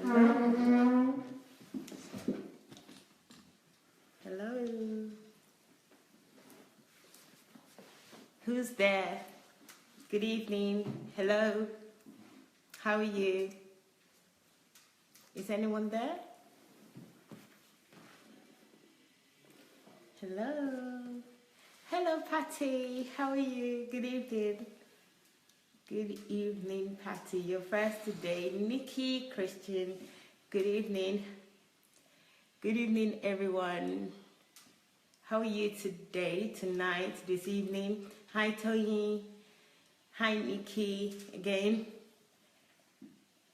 Hello. Hello. Who's there? Good evening. Hello. How are you? Is anyone there? Hello. Hello, Patty. How are you? Good evening. Good evening, Patty. You're first today. Nikki, Christian. Good evening. Good evening, everyone. How are you today, tonight, this evening? Hi, Tony. Hi, Nikki. Again.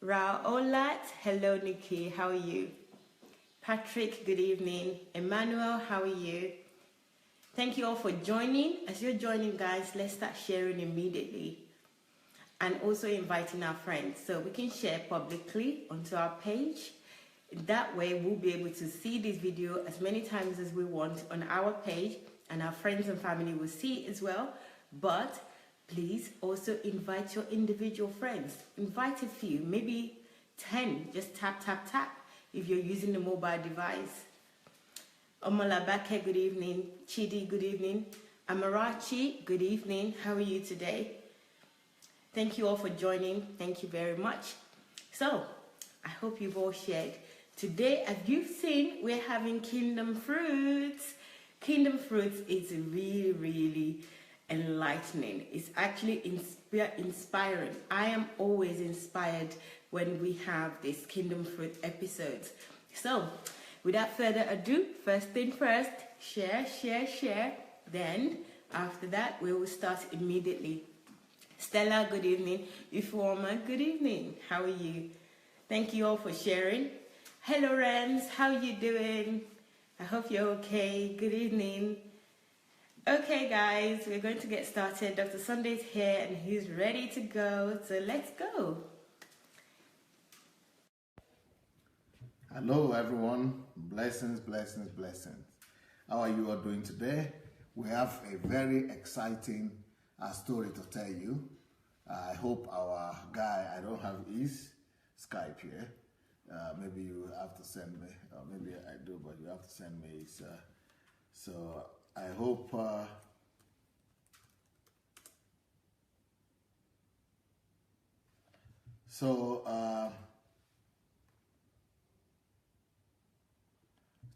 Raolat. Hello, Nikki. How are you? Patrick, good evening. Emmanuel, how are you? Thank you all for joining. As you're joining, guys, let's start sharing immediately. And also inviting our friends so we can share publicly onto our page. That way we'll be able to see this video as many times as we want on our page, and our friends and family will see it as well. But please also invite your individual friends. Invite a few, maybe 10. Just tap, tap, tap if you're using a mobile device. Omolabake, good evening. Chidi, good evening. Amarachi, good evening. How are you today? Thank you all for joining. Thank you very much. So, I hope you've all shared. Today, as you've seen, we're having Kingdom Fruits. Kingdom Fruits is really, really enlightening. It's actually inspiring. I am always inspired when we have these Kingdom Fruit episodes. So, without further ado, first thing first, share, share, share. Then, after that, we will start immediately. Stella, good evening. Ifeoma, good evening. How are you? Thank you all for sharing. Hello, Rams. How are you doing? I hope you're okay. Good evening. Okay, guys, we're going to get started. Dr. Sandey's here and he's ready to go. So let's go. Hello, everyone. Blessings, blessings, blessings. How are you all doing today? We have a very exciting story to tell you. I hope our guy, I don't have his Skype here. Maybe you have to send me, or maybe I do, but you have to send me his. So I hope.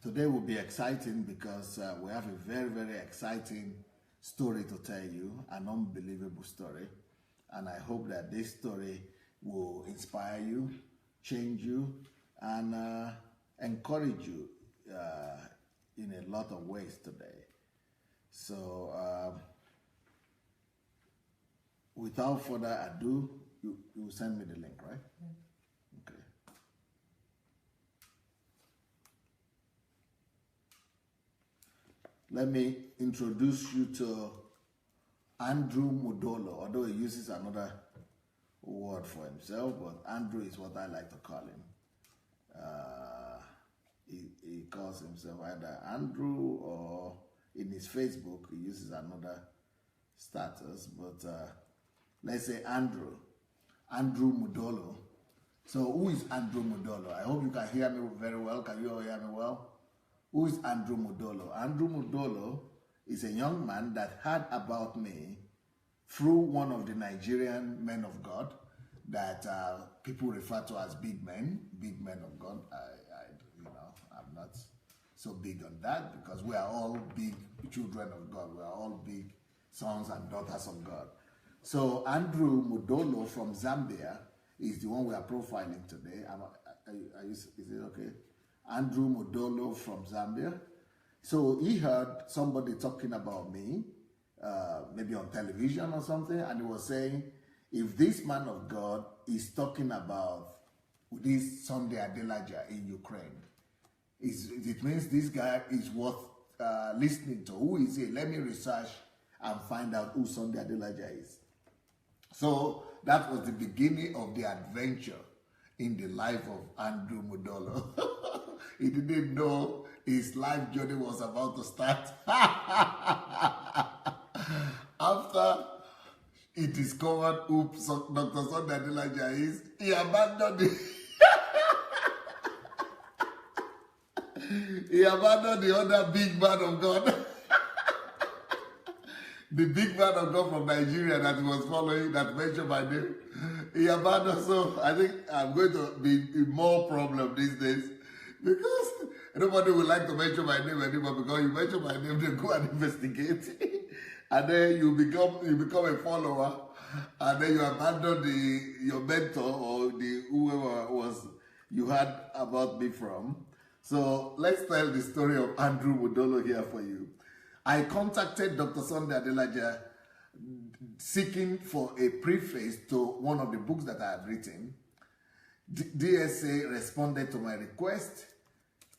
Today will be exciting because we have a very, very exciting story to tell you, an unbelievable story. And I hope that this story will inspire you, change you, and encourage you in a lot of ways today. So without further ado, you will send me the link, right? Yeah. Okay. Let me introduce you to Andrew MUDOLO, although he uses another word for himself, but Andrew is what I like to call him. He calls himself either Andrew, or in his Facebook he uses another status, but let's say Andrew MUDOLO. So who is Andrew MUDOLO? I hope you can hear me very well. Can you all hear me well? Who is Andrew MUDOLO? Andrew MUDOLO is a young man that heard about me through one of the Nigerian men of God that people refer to as big men of God. I'm not so big on that because we are all big children of God. We are all big sons and daughters of God. So Andrew MUDOLO from Zambia is the one we are profiling today. Is it okay? Andrew MUDOLO from Zambia. So he heard somebody talking about me, maybe on television or something, and he was saying, if this man of God is talking about this Sandei Adelaja in Ukraine, it means this guy is worth listening to. Who is he? Let me research and find out who Sandei Adelaja is. So that was the beginning of the adventure in the life of Andrew MUDOLO. He didn't know his life journey was about to start. After he discovered who Dr. Sandei Adelaja is, he abandoned it. He abandoned the other big man of God. The big man of God from Nigeria that he was following, that mentioned my name. He abandoned. So I think I'm going to be in more problem these days, because nobody would like to mention my name anymore, because you mention my name, they go and investigate. And then you become a follower, and then you abandon your mentor or whoever was you heard about me from. So let's tell the story of Andrew MUDOLO here for you. I contacted Dr. Sandei Adelaja seeking for a preface to one of the books that I had written. DSA responded to my request.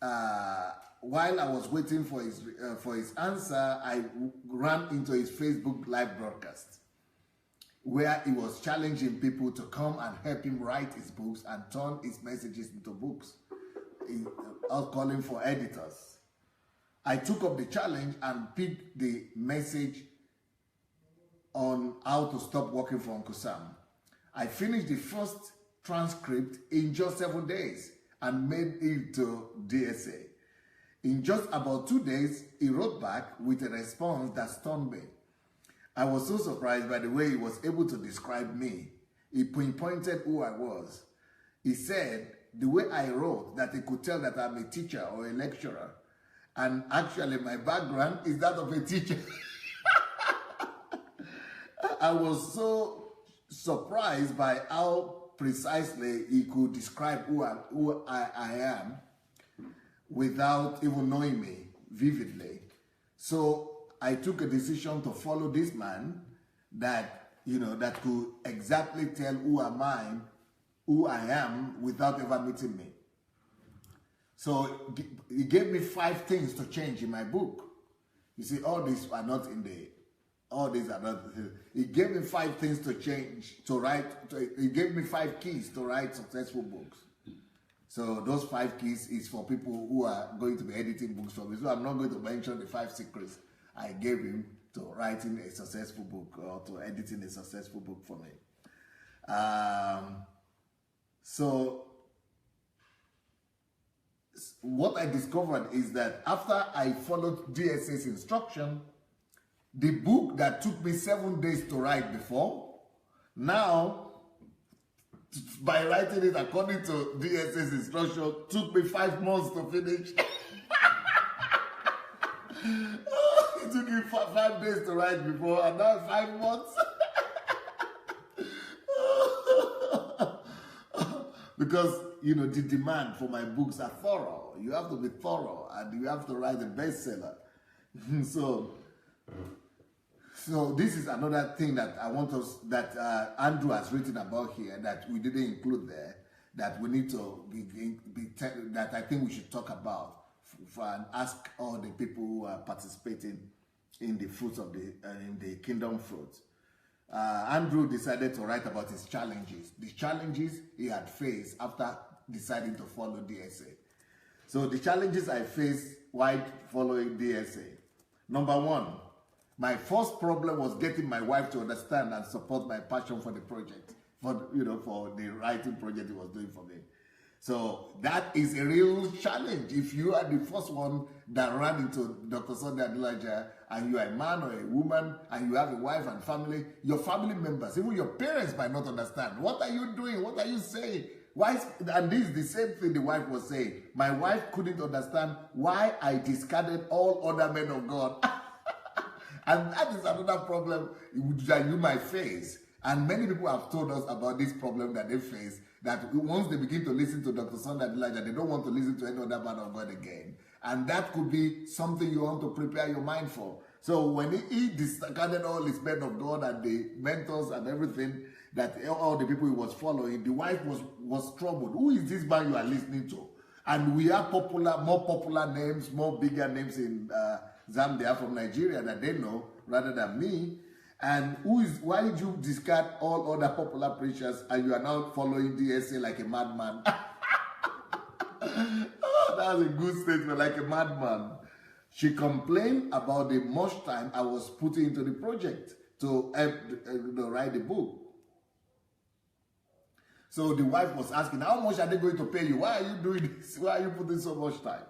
While I was waiting for his answer, I ran into his Facebook live broadcast, where he was challenging people to come and help him write his books and turn his messages into books. He was calling for editors. I took up the challenge and picked the message on how to stop working for Uncle Sam. I finished the first transcript in just 7 days and made it to DSA. In just about 2 days, he wrote back with a response that stunned me. I was so surprised by the way he was able to describe me. He pinpointed who I was. He said the way I wrote, that he could tell that I'm a teacher or a lecturer. And actually, my background is that of a teacher. I was so surprised by how precisely he could describe who I am without even knowing me vividly. So I took a decision to follow this man that could exactly tell who I am without ever meeting me. So he gave me 5 things to change in my book. You see, all these are not. He gave me 5 things to change, to write. He gave me 5 keys to write successful books. So those 5 keys is for people who are going to be editing books for me. So I'm not going to mention the 5 secrets I gave him to writing a successful book or to editing a successful book for me. So what I discovered is that after I followed DSA's instruction, the book that took me 7 days to write before, now, by writing it according to DSA's instruction, took me 5 months to finish. It took me 5 days to write before, and now 5 months. Because, the demand for my books are thorough. You have to be thorough, and you have to write a bestseller. So this is another thing that Andrew has written about here that we didn't include there, that we need to that I think we should talk about and ask all the people who are participating in the fruits of in the kingdom fruit. Andrew decided to write about his challenges, the challenges he had faced after deciding to follow DSA. So the challenges I faced while following DSA. Number 1, my first problem was getting my wife to understand and support my passion for the project, for the writing project he was doing for me. So that is a real challenge. If you are the first one that ran into Dr. Sandei Adelaja, and you are a man or a woman, and you have a wife and family, your family members, even your parents might not understand. What are you doing? What are you saying? And this is the same thing the wife was saying. My wife couldn't understand why I discarded all other men of God. And that is another problem that you might face. And many people have told us about this problem that they face, that once they begin to listen to Dr. Sandei Adelaja, they don't want to listen to any other man of God again. And that could be something you want to prepare your mind for. So when he discarded all his men of God and the mentors and everything, that all the people he was following, the wife was troubled. Who is this man you are listening to? And we have more popular names, more bigger names in Zambia from Nigeria that they know rather than me. And why did you discard all other popular preachers and you are now following DSA like a madman? Oh, that was a good statement, like a madman. She complained about the much time I was putting into the project to help write the book. So the wife was asking, how much are they going to pay you? Why are you doing this? Why are you putting so much time?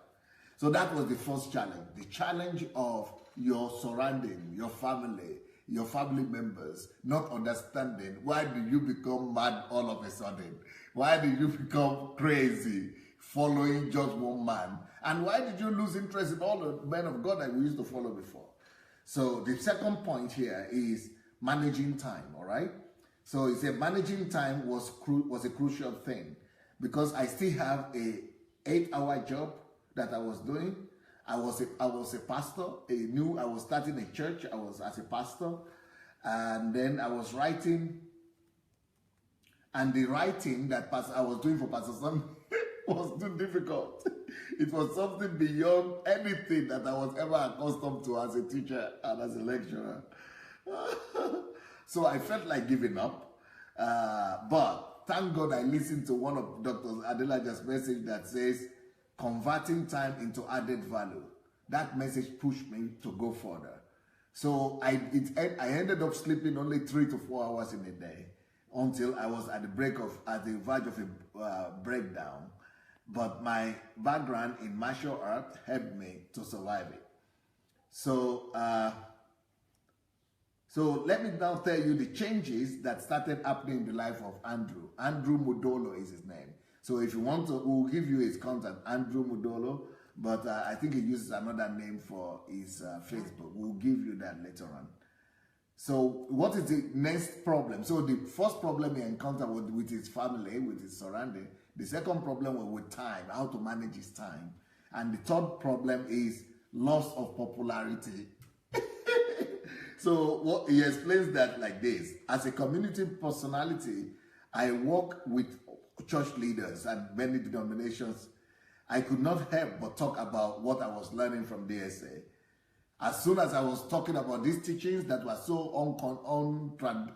So that was the first challenge. The challenge of your surrounding, your family members not understanding why do you become mad all of a sudden? Why did you become crazy following just one man? And why did you lose interest in all the men of God that we used to follow before? So the second point here is managing time, all right? So he said managing time was a crucial thing because I still have a 8-hour job that I was doing. I was a pastor. I was starting a church. I was as a pastor. And then I was writing. And the writing that I was doing for Pastor Sandei was too difficult. It was something beyond anything that I was ever accustomed to as a teacher and as a lecturer. So I felt like giving up. But thank God I listened to one of Dr. Adelaja's message that says, converting time into added value. That message pushed me to go further. So I ended up sleeping only 3 to 4 hours in a day until I was at the verge of a breakdown. But my background in martial art helped me to survive it. So, so let me now tell you the changes that started happening in the life of Andrew. Andrew MUDOLO is his name. So if you want to, we'll give you his contact, Andrew MUDOLO, but I think he uses another name for his Facebook. We'll give you that later on. So what is the next problem? So the first problem he encountered was with his family, with his surrounding. The second problem was with time, how to manage his time. And the third problem is loss of popularity. So what he explains that like this: as a community personality, I work with church leaders and many denominations. I could not help but talk about what I was learning from DSA. As soon as I was talking about these teachings that were so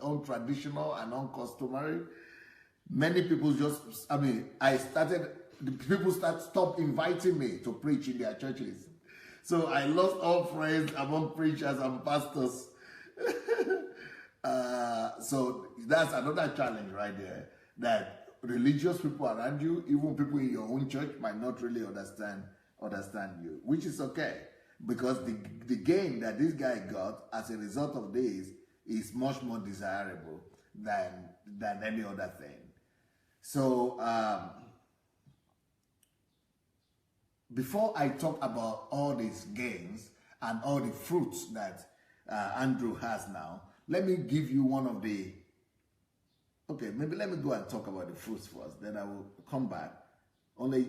untraditional and uncustomary, many people people stopped inviting me to preach in their churches. So I lost all friends among preachers and pastors. So that's another challenge right there, that religious people around you, even people in your own church, might not really understand you, which is okay, because the gain that this guy got as a result of this is much more desirable than any other thing. So before I talk about all these gains and all the fruits that Andrew has now, let me give you one of the, maybe let me go and talk about the fruits first, then I will come back. Only,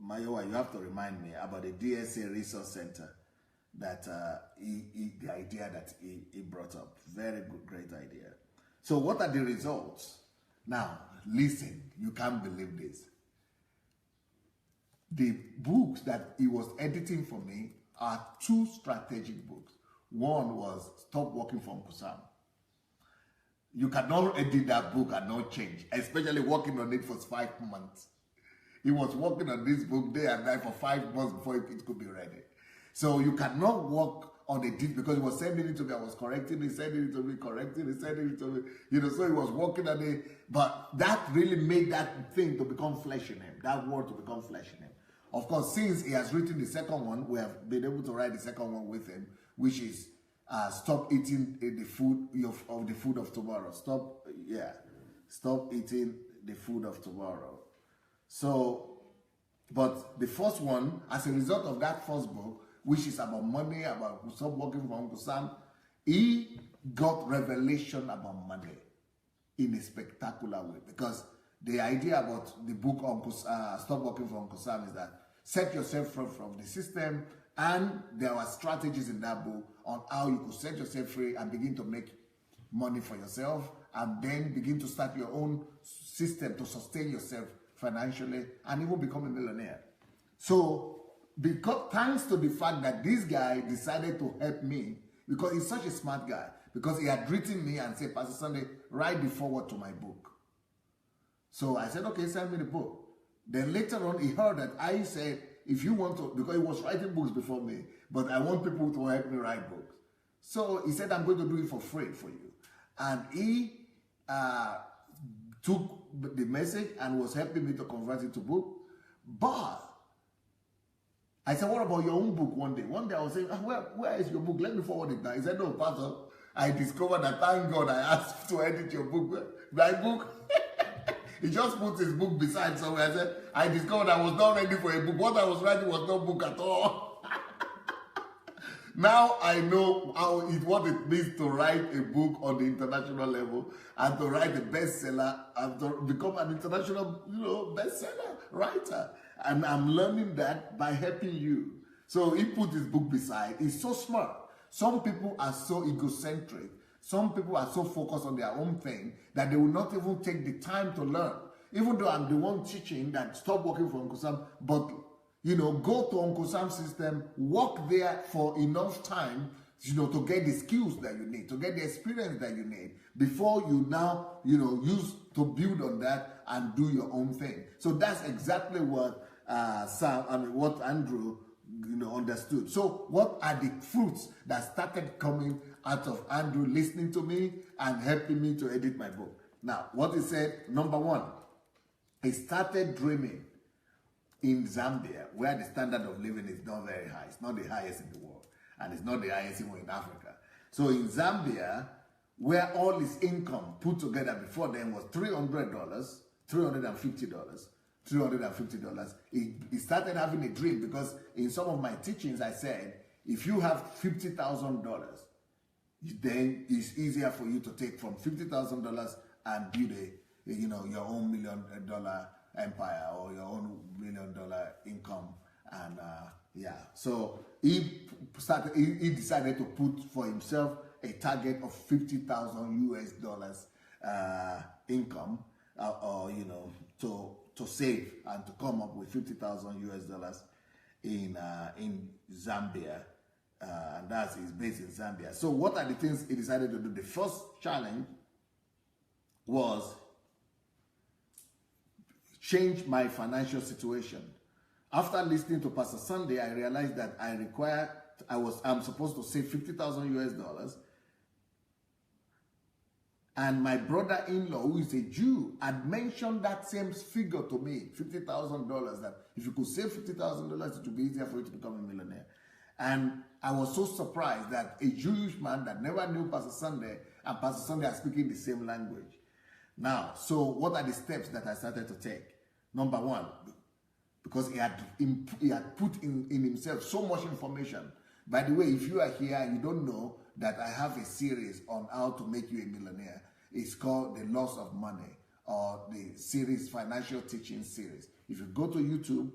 Mayowa, you have to remind me about the DSA Resource Center that the idea that he brought up. Very good, great idea. So what are the results? Now, listen, you can't believe this. The books that he was editing for me are 2 strategic books. One was Stop Working for Uncle Sam. You cannot edit that book and not change, especially working on it for 5 months. He was working on this book day and night for 5 months before it could be ready. So you cannot work on a deal, because he was sending it to me, I was correcting it, sending it to me, correcting it, sending it to me, so he was working on it, but that really made that thing to become flesh in him, that word to become flesh in him. Of course, since he has written the second one, we have been able to write the second one with him, which is stop eating the food of tomorrow. Stop eating the food of tomorrow. So, but the first one, as a result of that first book, which is about money, about stop working for Uncle Sam, he got revelation about money in a spectacular way. Because the idea about the book Stop Working for Uncle Sam is that set yourself free from the system, and there are strategies in that book on how you could set yourself free and begin to make money for yourself, and then begin to start your own system to sustain yourself financially and even become a millionaire. So, because thanks to the fact that this guy decided to help me, because he's such a smart guy, because he had written me and said, Pastor Sandei, write the foreword to my book. So I said, okay, send me the book. Then later on, he heard that I said, if you want to, because he was writing books before me, but I want people to help me write books. So he said, I'm going to do it for free for you. And he took the message and was helping me to convert it to book. But I said, what about your own book one day? One day I was saying, where is your book? Let me forward it now. He said, no, Pastor, I discovered that, thank God I asked to edit your book. My book. He just put his book beside somewhere. I said, I discovered I was not ready for a book. What I was writing was no book at all. Now I know what it means to write a book on the international level and to write a bestseller and to become an international, bestseller writer. And I'm learning that by helping you. So he put his book beside. He's so smart. Some people are so egocentric. Some people are so focused on their own thing that they will not even take the time to learn. Even though I'm the one teaching that stop working for Uncle Sam, but go to Uncle Sam's system, work there for enough time, to get the skills that you need, to get the experience that you need before you now, use to build on that and do your own thing. So that's exactly what what Andrew, understood. So what are the fruits that started coming out of Andrew listening to me and helping me to edit my book? Now, what he said, number one, he started dreaming in Zambia, where the standard of living is not very high. It's not the highest in the world, and it's not the highest even in Africa. So in Zambia, where all his income put together before then was $300, $350, he started having a dream, because in some of my teachings I said, if you have $50,000, then it's easier for you to take from $50,000 and build your own $1 million empire or your own $1 million income. And so he decided to put for himself a target of $50,000 income, to save and to come up with $50,000 in Zambia, and that's his base in Zambia. So what are the things he decided to do? The first challenge was change my financial situation. After listening to Pastor Sandey, I realized that I'm supposed to save $50,000, and my brother-in-law, who is a Jew, had mentioned that same figure to me, $50,000, that if you could save $50,000, it would be easier for you to become a millionaire. And I was so surprised that a Jewish man that never knew Pastor Sandey and Pastor Sandey are speaking the same language. Now, so what are the steps that I started to take? Number one, because he had put in himself so much information. By the way, if you are here and you don't know that I have a series on how to make you a millionaire, it's called The Loss of Money, or the series, Financial Teaching Series. If you go to YouTube,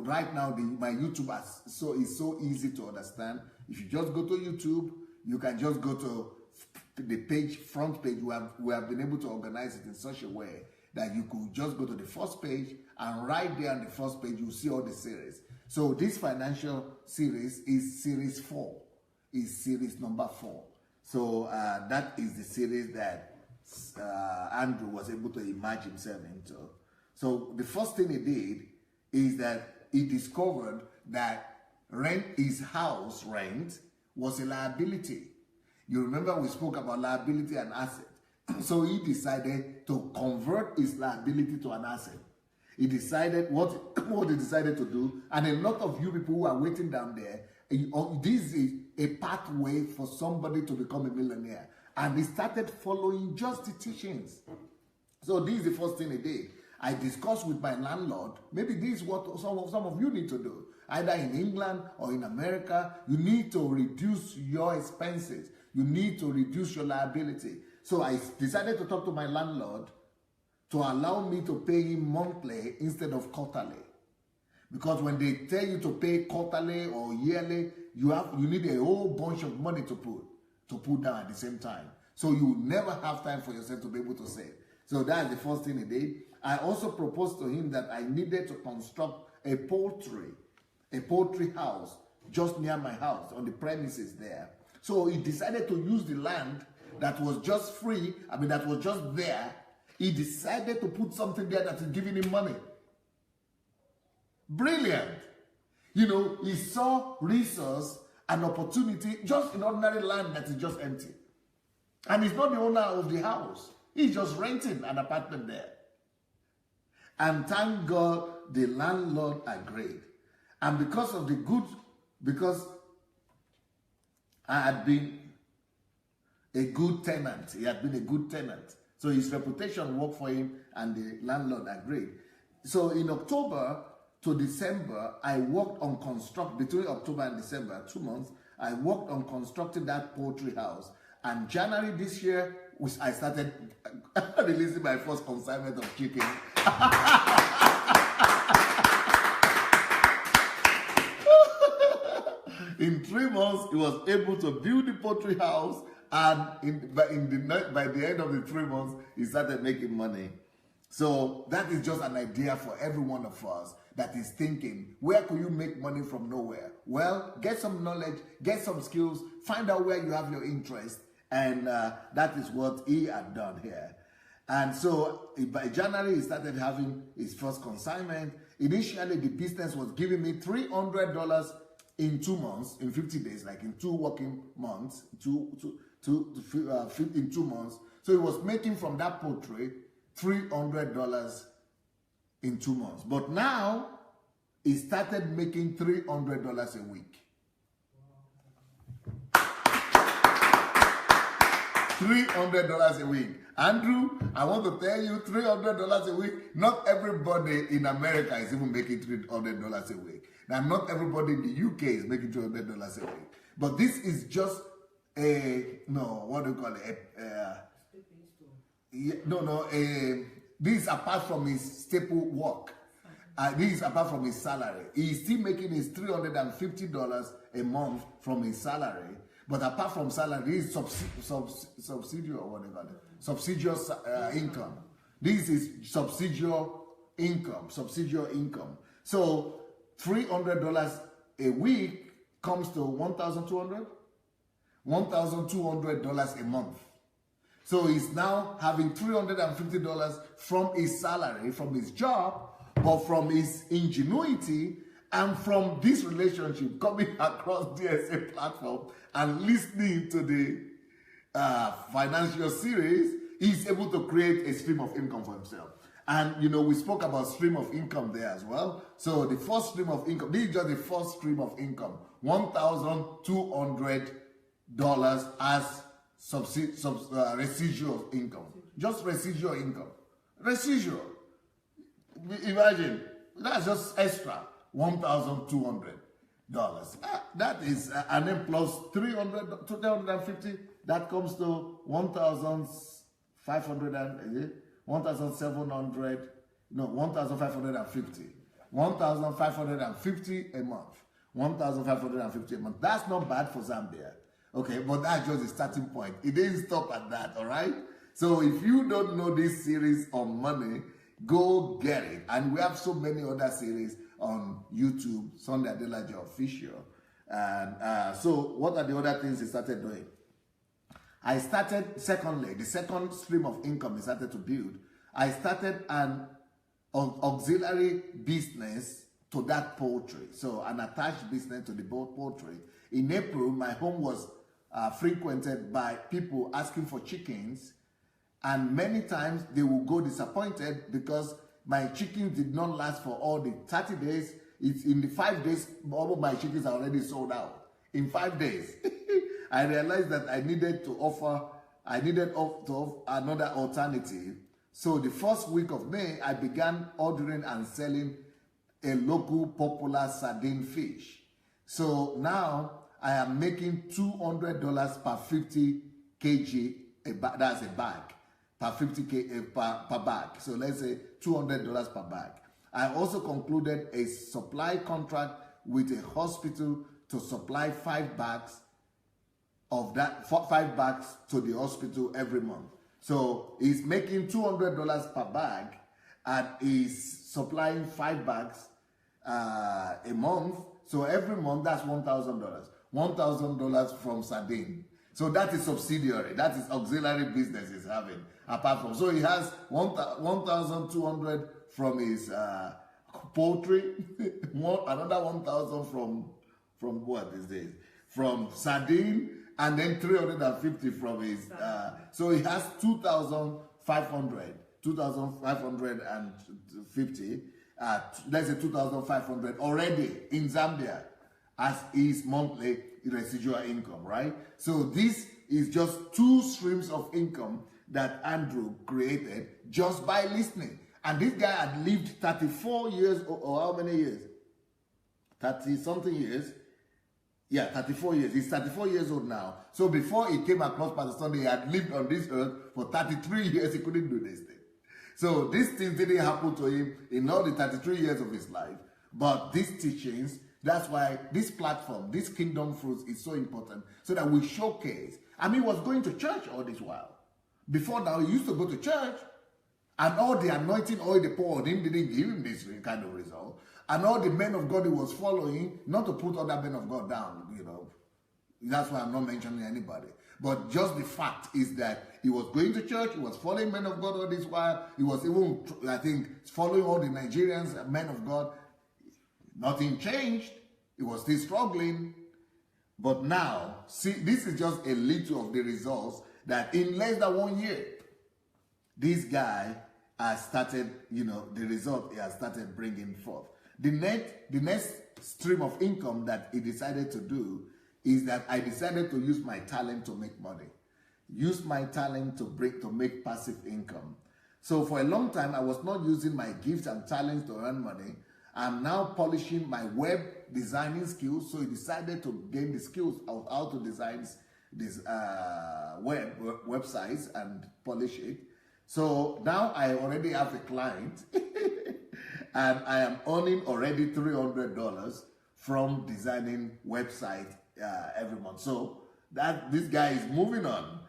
right now my YouTube is so easy to understand. If you just go to YouTube, you can just go to the front page. We have been able to organize it in such a way that you could just go to the first page, and right there on the first page, you'll see all the series. So this financial series is series 4, is series number 4. So that is the series that Andrew was able to immerse himself into. So the first thing he did is that he discovered that his house rent was a liability. You remember we spoke about liability and asset. So he decided to convert his liability to an asset. He decided what he decided to do, and a lot of you people who are waiting down there, this is a pathway for somebody to become a millionaire. And he started following just the teachings. So this is the first thing he did. I discussed with my landlord, maybe this is what some of you need to do. Either in England or in America, you need to reduce your expenses. You need to reduce your liability. So I decided to talk to my landlord to allow me to pay him monthly instead of quarterly. Because when they tell you to pay quarterly or yearly, you need a whole bunch of money to put down at the same time. So you will never have time for yourself to be able to save. So that's the first thing he did. I also proposed to him that I needed to construct a poultry house just near my house, on the premises there. So he decided to use the land that was just free, that was just there. He decided to put something there that is giving him money. Brilliant. He saw resource and opportunity just in ordinary land that is just empty. And he's not the owner of the house. He's just renting an apartment there. And thank God the landlord agreed. And because I had been a good tenant, he had been a good tenant. So his reputation worked for him and the landlord agreed. So in October to December, I worked on between October and December, 2 months, I worked on constructing that poultry house. And January this year, I started releasing my first consignment of chicken. In 3 months, he was able to build the poultry house, and by the end of the 3 months, he started making money. So that is just an idea for every one of us that is thinking, where could you make money from nowhere? Well, get some knowledge, get some skills, find out where you have your interest, and that is what he had done here. And so by January, he started having his first consignment. Initially, the business was giving me $300 in 2 months, in 50 days, like in 2 working months, in 2 months. So he was making from that poultry $300 in 2 months. But now, he started making $300 a week. $300 a week. Andrew, I want to tell you, $300 a week, not everybody in America is even making $300 a week. Now, not everybody in the UK is making $200 a week. But this is just this is apart from his staple work. This is apart from his salary. He's still making his $350 a month from his salary. But apart from salary, this is subsidiary or whatever. Subsidious income. This is subsidiary income. So $300 a week comes to $1,200? $1,200 a month. So he's now having $350 from his salary, from his job, but from his ingenuity and from this relationship coming across DSA platform and listening to the financial series, he's able to create a stream of income for himself. And, we spoke about stream of income there as well. So the first stream of income, this is just the first stream of income, $1,200 as residual income. Just residual income. Residual. Imagine, that's just extra, $1,200. That is, and then plus $350, that comes to $1,550. 1,550 a month. 1,550 a month. That's not bad for Zambia. Okay, but that's just the starting point. It didn't stop at that, all right? So if you don't know this series on money, go get it. And we have so many other series on YouTube, Sandei Adelaja Official. And so what are the other things he started doing? I started, secondly, the second stream of income he started to build, I started an auxiliary business to that poultry. So an attached business to the poultry. In April, my home was frequented by people asking for chickens, and many times they will go disappointed because my chickens did not last for all the 30 days. It's in the 5 days, all of my chickens are already sold out. In 5 days. I realized that I needed to offer another alternative. So the first week of May, I began ordering and selling a local popular sardine fish. So now I am making $200 per 50 kg, that's a bag, per 50 kg per bag. So let's say $200 per bag. I also concluded a supply contract with a hospital to supply 5 bags of that, 5 bags to the hospital every month. So he's making $200 per bag and he's supplying 5 bags a month. So every month that's $1,000. $1,000 from sardine. So that is subsidiary. That is auxiliary business he's having. Apart from, so he has 1,200 from his poultry, another 1,000 from what is this? From sardine, and then 350 from his. So he has 2,550, let's say 2,500 already in Zambia as his monthly residual income, right? So this is just 2 streams of income that Andrew created just by listening. And this guy had lived 34 years, or how many years? 30 something years. Yeah, 34 years. He's 34 years old now. So before he came across Pastor Sandei, he had lived on this earth for 33 years. He couldn't do this thing. So these things didn't happen to him in all the 33 years of his life. But these teachings, that's why this platform, this Kingdom Fruits is so important, so that we showcase. I mean, he was going to church all this while. Before now, he used to go to church, and all the anointing oil they poured on him didn't give him this kind of result. And all the men of God he was following, not to put other men of God down, you know. That's why I'm not mentioning anybody. But just the fact is that he was going to church, he was following men of God all this while. He was even, I think, following all the Nigerians, men of God. Nothing changed. He was still struggling. But now, see, this is just a little of the results that in less than 1 year, this guy has started, you know, the result he has started bringing forth. The next stream of income that he decided to do is that I decided to use my talent to make money. Use my talent to make passive income. So for a long time, I was not using my gifts and talents to earn money. I'm now polishing my web designing skills. So he decided to gain the skills of how to design these websites and polish it. So now I already have a client and I am earning already $300 from designing website every month. So that this guy is moving on.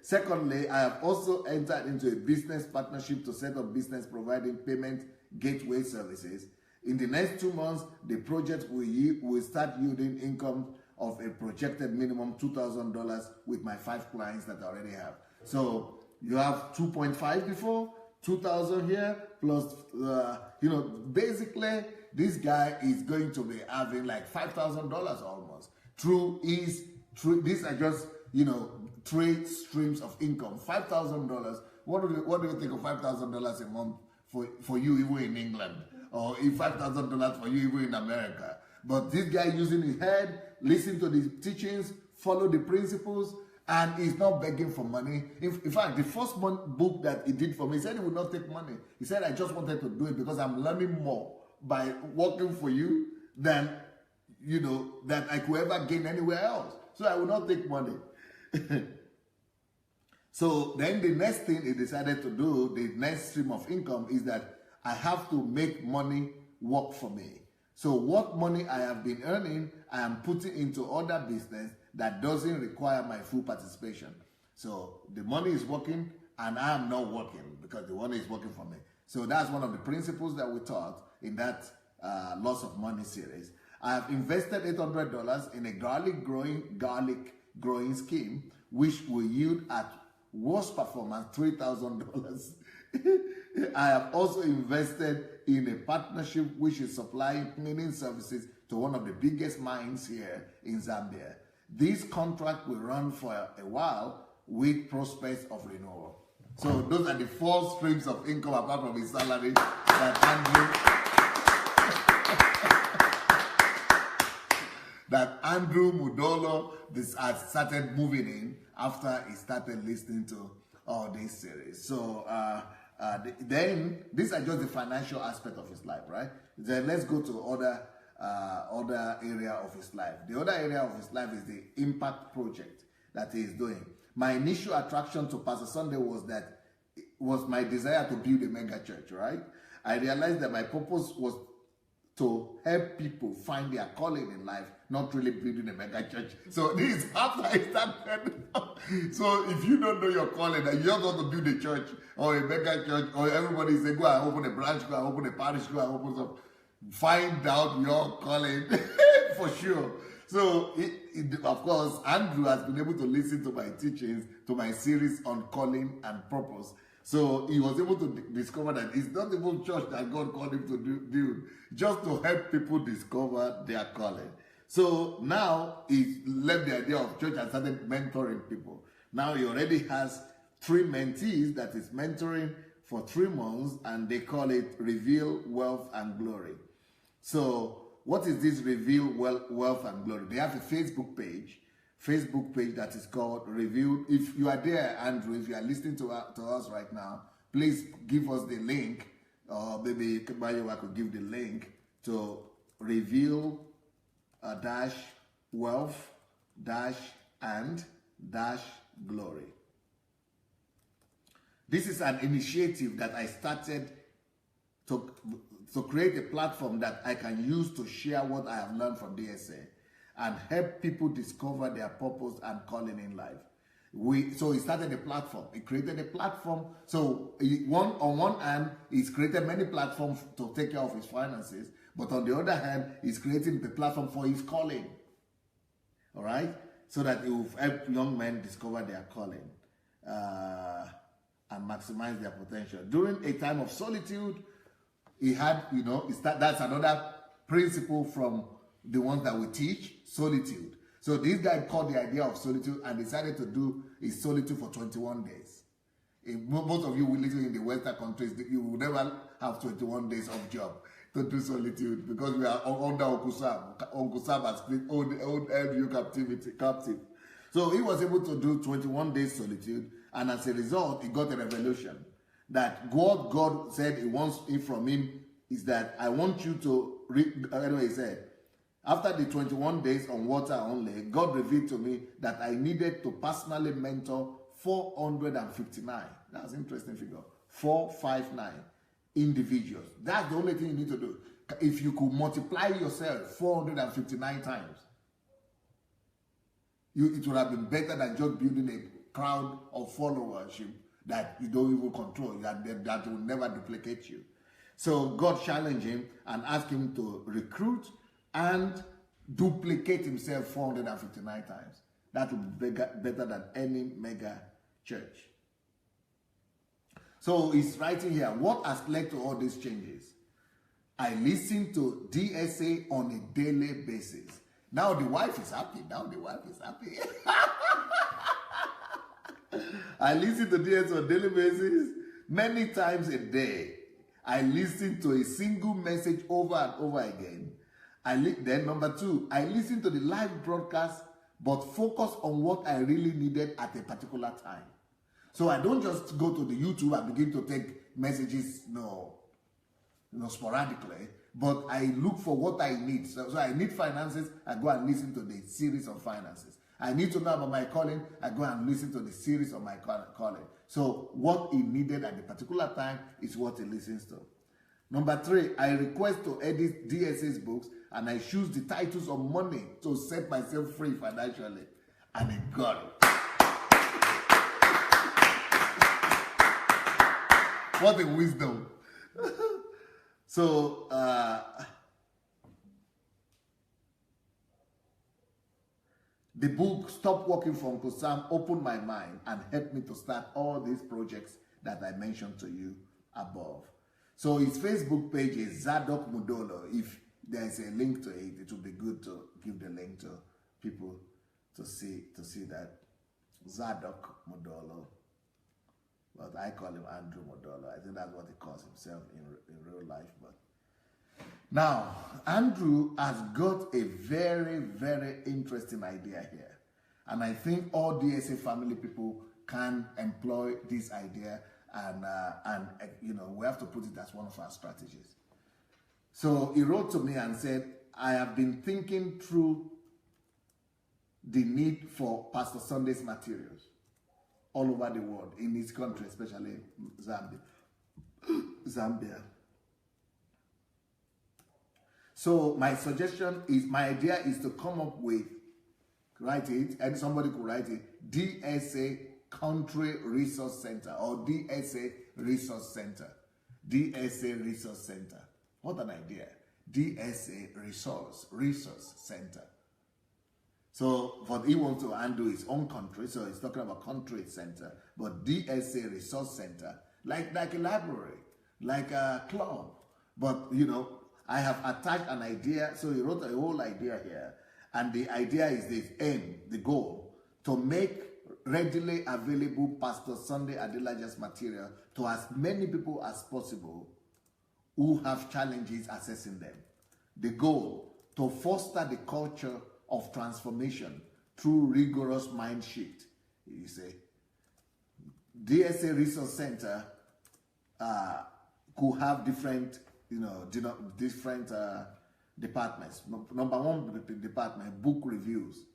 Secondly, I have also entered into a business partnership to set up business providing payment gateway services. In the next 2 months, the project will start yielding income of a projected minimum $2,000 with my 5 clients that I already have. So you have 2.5 before, 2,000 here, plus, you know, basically this guy is going to be having like $5,000 almost through these are just, you know, 3 streams of income. $5,000. What do you think of $5,000 a month for you even in England, or $5,000 for you even in America? But this guy using his head, listen to the teachings, follow the principles, and he's not begging for money. In fact, the first book that he did for me, he said he would not take money. He said, I just wanted to do it because I'm learning more by working for you than, you know, that I could ever gain anywhere else. So I will not take money. So then the next thing he decided to do, the next stream of income, is that I have to make money work for me. So what money I have been earning, I am putting into other business that doesn't require my full participation. So the money is working and I am not working because the money is working for me. So that's one of the principles that we taught in that Loss of Money series. I have invested $800 in a garlic growing scheme, which will yield at worst performance $3,000. I have also invested in a partnership which is supplying cleaning services to one of the biggest mines here in Zambia. This contract will run for a while with prospects of renewal. So those are the 4 streams of income apart from his salary that Andrew Mudolo has started moving in after he started listening to all this series. So then these are just the financial aspect of his life, right? Then let's go to other area of his life. The other area of his life is the impact project that he is doing. My initial attraction to Pastor Sandei was my desire to build a mega church, right? I realized that my purpose was to help people find their calling in life, not really building a mega church. So this is after I started. So if you don't know your calling and you just want to build a church or a mega church, or everybody say, go and open a branch, go and open a parish, go and open some, find out your calling for sure. So, of course, Andrew has been able to listen to my teachings, to my series on calling and purpose. So he was able to discover that it's not even church that God called him to do, just to help people discover their calling. So now he left the idea of church and started mentoring people. Now he already has 3 mentees that is mentoring for 3 months, and they call it Reveal Wealth and Glory. So what is this Reveal Wealth and Glory? They have a Facebook page that is called Reveal. If you are there, Andrew, if you are listening to us right now, please give us the link, or maybe Bayo could give the link to Reveal Wealth and Glory. This is an initiative that I started to create a platform that I can use to share what I have learned from DSA and help people discover their purpose and calling in life. So he started a platform. He created a platform. So on one hand, he's created many platforms to take care of his finances, but on the other hand, he's creating the platform for his calling. All right? So that it will help young men discover their calling and maximize their potential. During a time of solitude, he had, that's another principle from the ones that we teach, solitude. So this guy caught the idea of solitude and decided to do his solitude for 21 days. Most of you will live in the Western countries, you will never have 21 days of job to do solitude because we are under Uncle Sam has been old you captive. So he was able to do 21 days solitude, and as a result, he got a revelation that what God said he wants from him is that I want you to read. Anyway, he said, after the 21 days on water only, God revealed to me that I needed to personally mentor 459. That's an interesting figure. 459 individuals. That's the only thing you need to do. If you could multiply yourself 459 times, it would have been better than just building a crowd of followership that you don't even control, that will never duplicate you. So God challenged him and asked him to recruit and duplicate himself 459 times. That would be better than any mega church. So he's writing here, what has led to all these changes? I listen to DSA on a daily basis. Now the wife is happy. I listen to DSA on a daily basis many times a day. I listen to a single message over and over again. Then number 2, I listen to the live broadcast, but focus on what I really needed at a particular time. So I don't just go to the YouTube and begin to take messages, sporadically, but I look for what I need. So I need finances, I go and listen to the series of finances. I need to know about my calling, I go and listen to the series of my calling. So what he needed at the particular time is what he listens to. Number 3, I request to edit DSA's books and I choose the titles of money to set myself free financially. And he got it. What a wisdom. So, the book, Stop Working for Uncle Sam, opened my mind and helped me to start all these projects that I mentioned to you above. So his Facebook page is ZADOK MUDOLO. If there is a link to it, it would be good to give the link to people to see that. ZADOK MUDOLO. But I call him Andrew MUDOLO. I think that's what he calls himself in real life. But now, Andrew has got a very, very interesting idea here. And I think all DSA family people can employ this idea, and we have to put it as one of our strategies. So he wrote to me and said, I have been thinking through the need for Pastor Sunday's materials all over the world, in his country, especially Zambia. So my idea is to come up with, write it, and somebody could write it, DSA Country Resource Center or DSA Resource Center. DSA Resource Center. What an idea. DSA Resource Center. So what he wants to undo his own country, so he's talking about country center, but DSA Resource Center, like a library, like a club. But I have attached an idea, so he wrote a whole idea here. And the idea is this: the goal, to make readily available Pastor Sandei Adelaja's material to as many people as possible who have challenges accessing them. The goal, to foster the culture of transformation through rigorous mind shift. You say, DSA Resource Center could have different, different departments. Number one department, book reviews.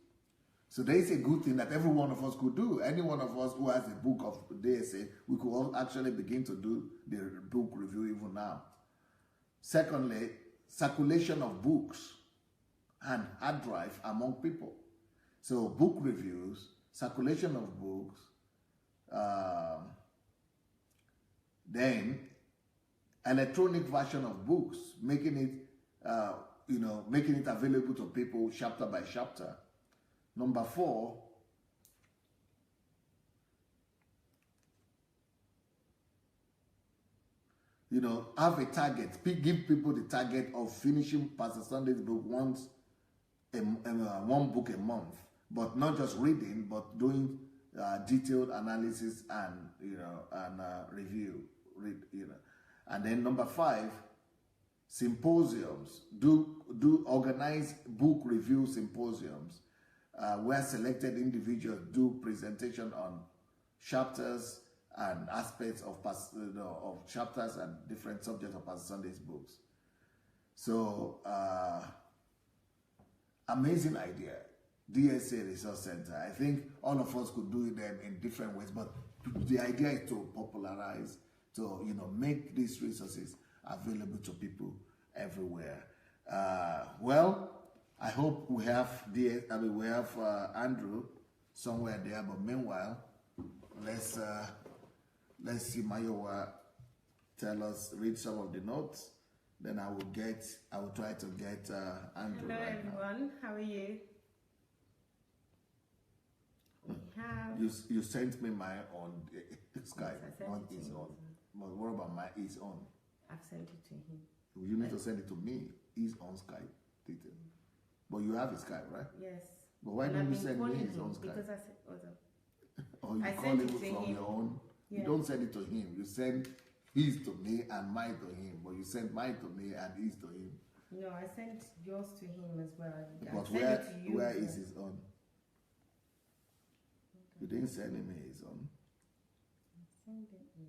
So there is a good thing that every one of us could do. Any one of us who has a book of DSA, we could all actually begin to do the book review even now. Secondly, circulation of books and hard drive among people. So book reviews, circulation of books, then electronic version of books, making it available to people chapter by chapter. Number 4, have a target. Give people the target of finishing Pastor Sandei's book one book a month, but not just reading, but doing detailed analysis and review. And then number 5, symposiums. Do organize book review symposiums where selected individuals do presentation on chapters and aspects of chapters and different subjects of Pastor Sandei's books. So, amazing idea, DSA Resource Center. I think all of us could do them in different ways, but the idea is to popularize, to make these resources available to people everywhere. Well, I hope we have Andrew somewhere there, but meanwhile, let's see Mayowa read some of the notes. Then I will try to get Andrew. Hello everyone, how are you? You sent me my own Skype, not his own. But what about my his own? I've sent it to him. You need to send it to me, his own Skype detail. But you have his Skype, right? Yes. But why don't you send me his own Skype? Because I said, or you call him from your own? Yeah. You don't send it to him. You send his to me and mine to him. But you send mine to me and his to him. No, I sent yours to him as well. But where is his own? You didn't send him his own. Send it, yeah.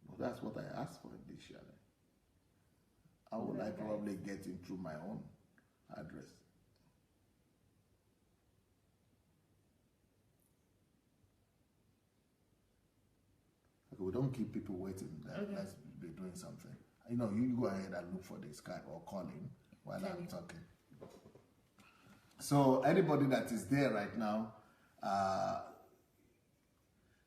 Well, that's what I asked for initially. How would I probably get him through my own address? Okay, we don't keep people waiting. Let's be doing something. You go ahead and look for the Skype or call him while I'm talking. So anybody that is there right now,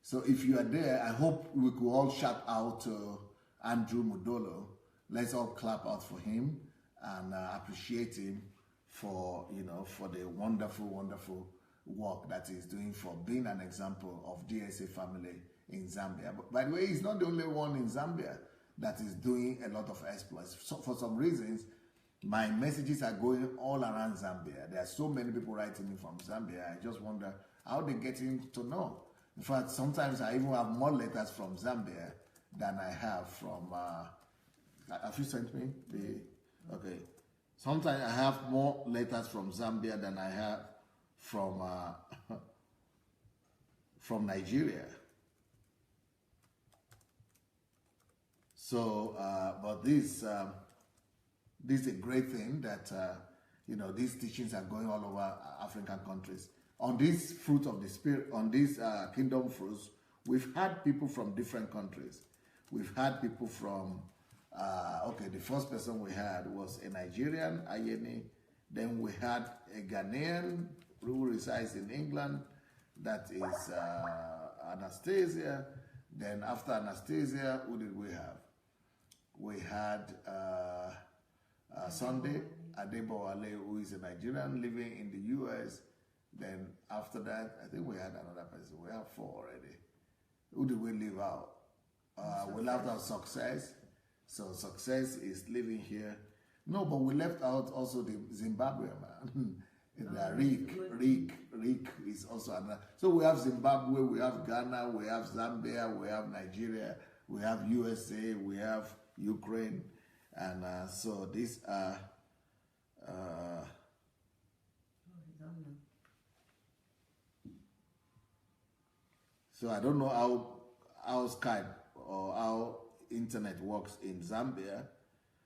so if you are there, I hope we could all shout out to Andrew MUDOLO. Let's all clap out for him and appreciate him for the wonderful, wonderful work that he's doing, for being an example of DSA family in Zambia. But by the way, he's not the only one in Zambia that is doing a lot of exploits. So for some reasons, my messages are going all around Zambia. There are so many people writing me from Zambia. I just wonder how they get him to know. In fact, sometimes I even have more letters from Zambia than I have from... have you sent me? Okay. Sometimes I have more letters from Zambia than I have from from Nigeria. So, but this is a great thing that these teachings are going all over African countries. On this fruit of the spirit, on these kingdom fruits, we've had people from different countries. We've had people from the first person we had was a Nigerian, Ayeni. Then we had a Ghanaian who resides in England, that is Anastasia. Then after Anastasia, who did we have? We had Sandei Adebowale, who is a Nigerian living in the US. Then after that, I think we had another person. We have 4 already. Who did we leave out? We left out Success. So Success is living here. No, but we left out also the Zimbabwean man. Rick is also another. So we have Zimbabwe, we have Ghana, we have Zambia, we have Nigeria, we have USA, we have Ukraine, and so these are. So I don't know how Skype or how internet works in Zambia.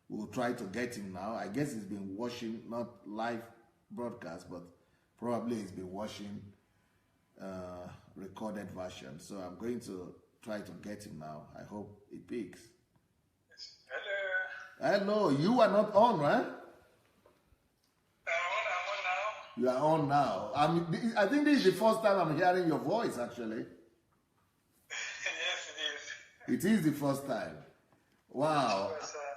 We'll try to get him now. I guess he's been watching, not live broadcast, but probably he's been watching recorded version. So I'm going to try to get him now. I hope he picks. Hello. Hello, you are not on, right? I'm on now. You are on now. I think this is the first time I'm hearing your voice, actually. Yes, it is. It is the first time. Wow.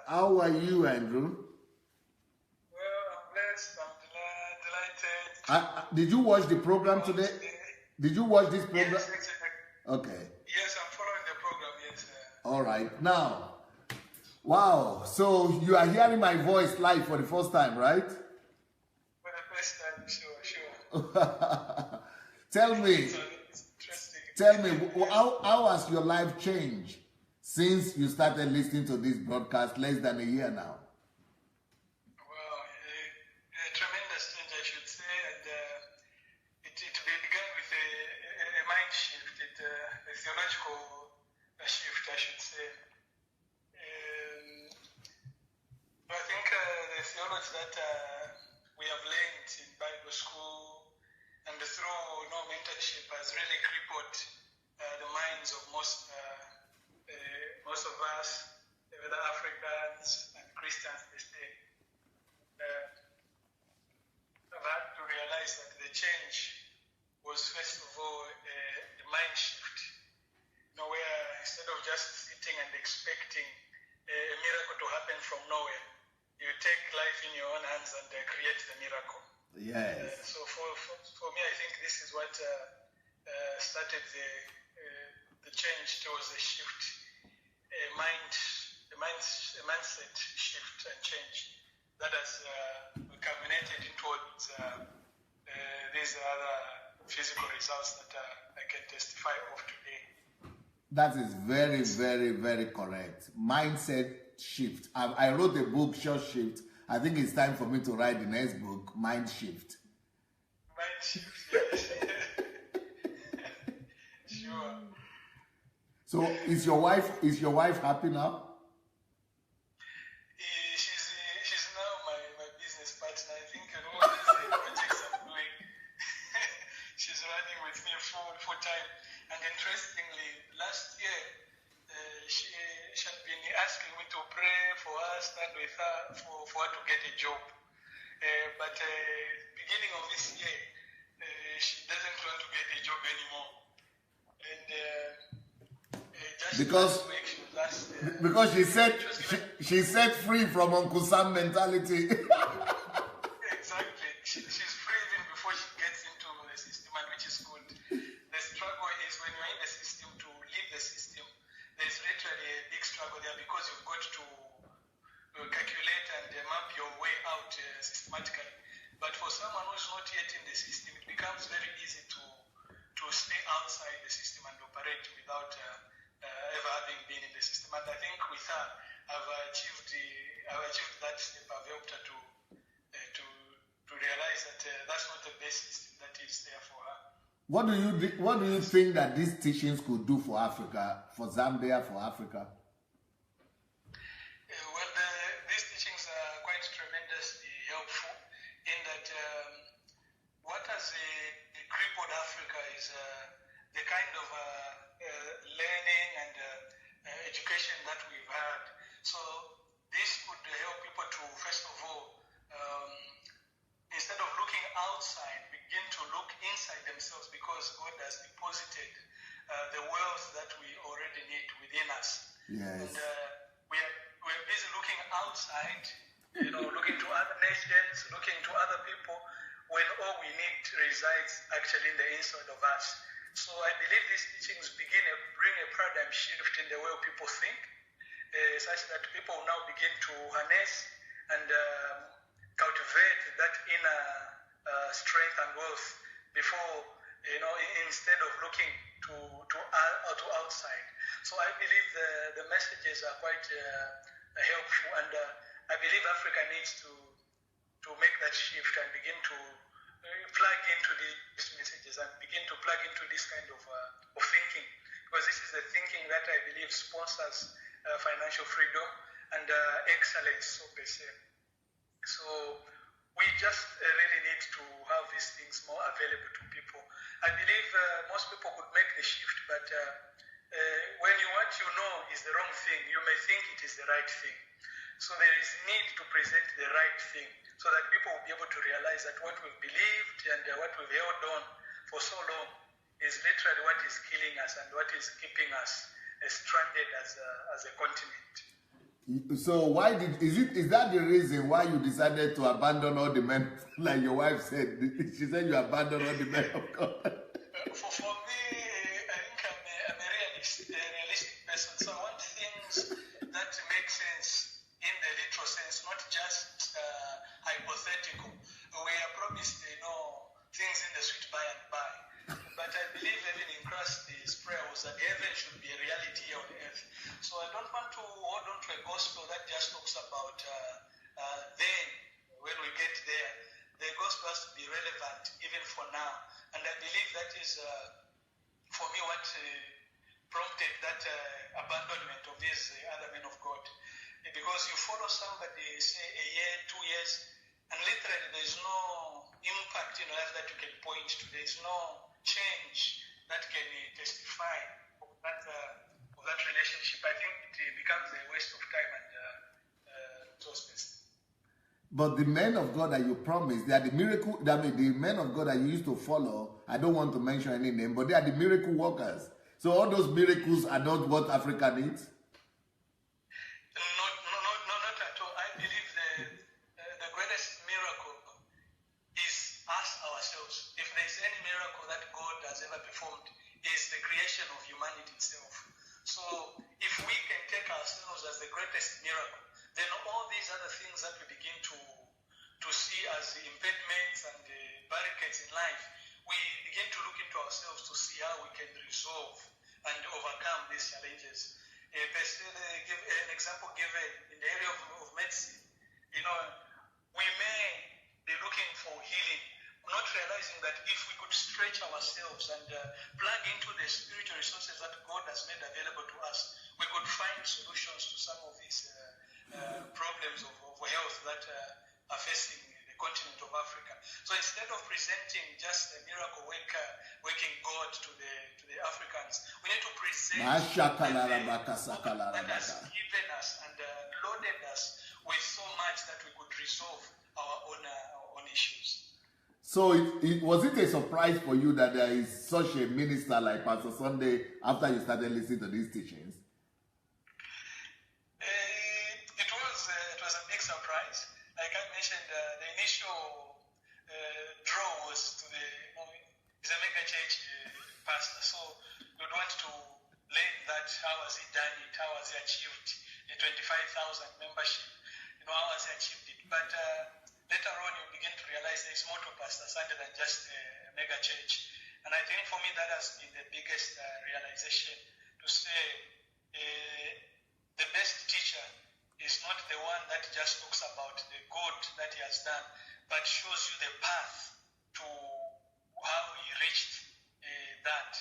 How are you, Andrew? Well, I'm blessed. I'm delighted. Did you watch the program today? Did you watch this program? Yes, Okay. yes, I'm following the program, yes. All right. Now, wow. So you are hearing my voice live for the first time, right? For the first time, sure. Tell me, It's interesting. tell me, how has your life changed since you started listening to this broadcast less than a year now? Well, a tremendous change, I should say, and it began with a mind shift, a theological shift, I should say. I think the theology that we have learned in Bible school and through mentorship has really crippled the minds of most of us, whether Africans and Christians, they say. I've had to realize that the change was first of all a mind shift, where instead of just sitting and expecting a miracle to happen from nowhere, you take life in your own hands and create the miracle. Yes. So for me, I think this is what started the change towards a shift, a mindset shift and change that has culminated towards these other physical results that I can testify of today. That is very, very, very correct. Mindset shift. I wrote a book, Short Shift. I think it's time for me to write the next book, Mind Shift. Mind shift, yes. Sure. So is your wife happy now? She's now my business partner. I think all these projects I'm doing, she's running with me full time. And interestingly, last year she had been asking me to pray for her, stand with her for her to get a job. But beginning of this year, she doesn't want to get a job anymore. And just Because she set free from Uncle Sam mentality. Exactly. She's free even before she gets into the system, and which is good. The struggle is when you're in the system to leave the system, there's literally a big struggle there because you've got to calculate and map your way out systematically. But for someone who's not yet in the system, it becomes very easy to stay outside the system and operate without ever having been in the system. And I think with her, I've achieved that step. I've helped her to realize that that's not the best system that is there for her. What do you think that these teachings could do for Africa, for Zambia, for Africa? Well, these teachings are quite tremendously helpful in that what has crippled Africa is the kind of learning and education that we've had. So this could help people to, first of all, instead of looking outside, begin to look inside themselves, because God has deposited the wealth that we already need within us. Yes. And we're busy looking outside, looking to other nations, looking to other people, when all we need resides actually in the inside of us. So I believe these teachings bring a paradigm shift in the way people think, such that people now begin to harness and cultivate that inner strength and wealth before, instead of looking to outside. So I believe the messages are quite helpful, and I believe Africa needs to make that shift and begin to plug into these messages and begin to plug into this kind of thinking, because this is the thinking that I believe sponsors financial freedom and excellence so per se. So we just really need to have these things more available to people. I believe most people could make the shift, but when what you know is the wrong thing, you may think it is the right thing. So there is need to present the right thing so that people will be able to realize that what we've believed and what we've held on for so long is literally what is killing us and what is keeping us stranded as a continent. So why is that the reason why you decided to abandon all the men, like your wife said? She said you abandoned all the men of God. For me, I think I'm a realistic person. So I want things that make sense in the literal sense, not just hypothetical. We are promised, things in the sweet by and by. But I believe even in Christ, his prayer was that heaven should be a reality on earth. So I don't want to hold on to a gospel that just talks about then, when we get there. The gospel has to be relevant even for now. And I believe that is, for me, what prompted that abandonment of these other men of God. Because you follow somebody, say, a year, 2 years, and literally there's no impact in life that you can point to. There's no change that can testify of that relationship. I think it becomes a waste of time and resources. But the men of God that you promised, they are the the men of God that you used to follow. I don't want to mention any name, but they are the miracle workers. So all those miracles are not what Africa needs? Not at all. I believe the greatest miracle is us ourselves. If there's any miracle that God has ever performed, is the creation of humanity itself. So if we can take ourselves as the greatest miracle, then all these other things that we begin to see as impediments and barricades in life, we begin to look into ourselves to see how we can resolve and overcome these challenges. Give an example given in the area of medicine. We may be looking for healing, not realizing that if we could stretch ourselves and plug into the spiritual resources that God has made available to us, we could find solutions to some of these problems of health that are facing the continent of Africa. So instead of presenting just a miracle waking God to the Africans, we need to present that has given us and loaded us with so much that we could resolve our own issues. So was it a surprise for you that there is such a minister like Pastor Sandei after you started listening to these teachings? It was a big surprise. Like I mentioned, the initial draw was to he's a mega church pastor, so you'd want to learn that, how has he done it, how has he achieved the 25,000 membership, how has he achieved it. But later on, you begin to realize there's more to Pastor Sandei than just a mega church. And I think for me, that has been the biggest realization, to say the best teacher is not the one that just talks about the good that he has done, but shows you the path to how he reached that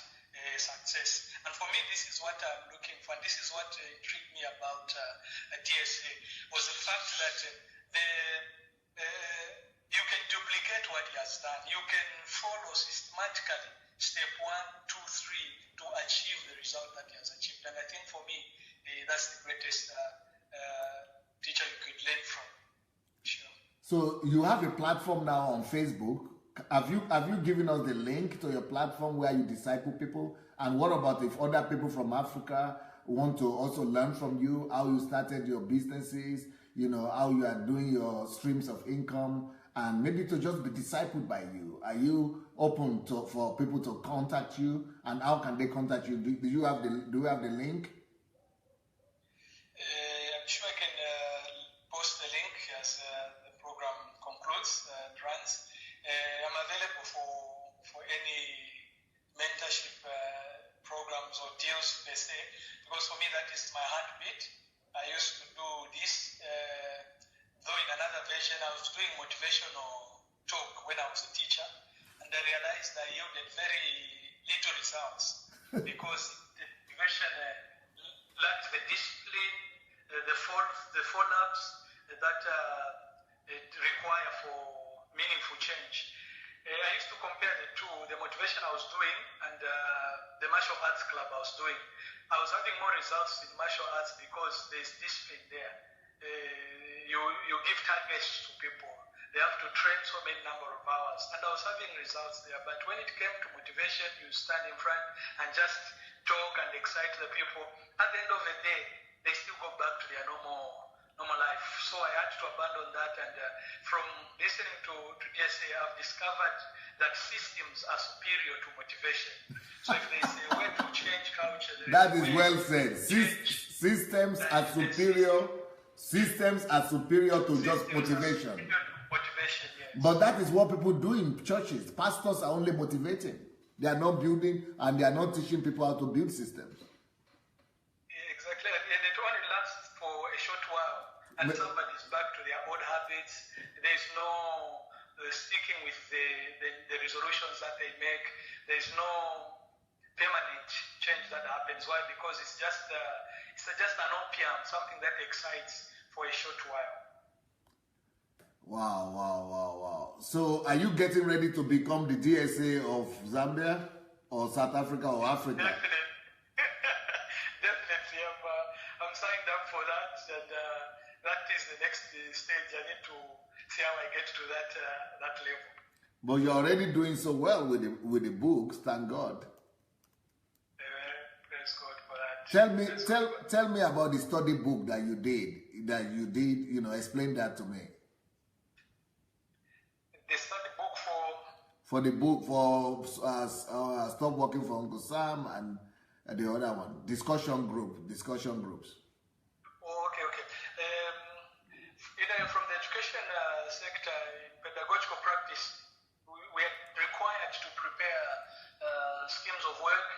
success. And for me, this is what I'm looking for. This is what intrigued me about DSA, was the fact that you can duplicate what he has done. You can follow systematically step 1, 2, 3 to achieve the result that he has achieved. And I think for me, that's the greatest teacher you could learn from. Sure. So you have a platform now on Facebook. Have you given us the link to your platform where you disciple people? And what about if other people from Africa want to also learn from you, how you started your businesses, how you are doing your streams of income, and maybe to just be discipled by you? Are you open for people to contact you? And how can they contact you? Do you have the link? I'm sure I can post the link as the program concludes and runs. I'm available for any mentorship programs or deals per se, because for me that is my heartbeat. I used to do this, though in another version I was doing motivational talk when I was a teacher, and I realized I yielded very little results because the motivation lacked the discipline, the follow-ups that it require for meaningful change. I used to compare the two, the motivation I was doing and the martial arts club I was doing. I was having more results in martial arts because there's discipline there. You give targets to people. They have to train so many number of hours. And I was having results there. But when it came to motivation, you stand in front and just talk and excite the people. At the end of the day, they still go back to their normal life. So I had to abandon that, and from listening to DSA, I've discovered that systems are superior to motivation. So if there's a way to change culture, that is well said. Systems are superior. Systems are superior to just motivation. Motivation, yes. But that is what people do in churches. Pastors are only motivating. They are not building, and they are not teaching people how to build systems. Exactly, and it only lasts for a short while, and somebody's back to their old habits. There's no sticking with the resolutions that they make. There's no permanent change that happens. Why? Because it's just an opium, something that excites for a short while. Wow. So are you getting ready to become the DSA of Zambia or South Africa or Africa? Definitely. I'm signed up for that, and that is the next stage. I need to see how I get to that level. But you're already doing so well with the books, thank God. Praise God for that. Tell me about the study book that you did. Explain that to me. The study book for Stop Working for Uncle Sam and the other one, discussion groups. Oh, okay. From the education sector, in pedagogical practice, we are required to prepare schemes of work,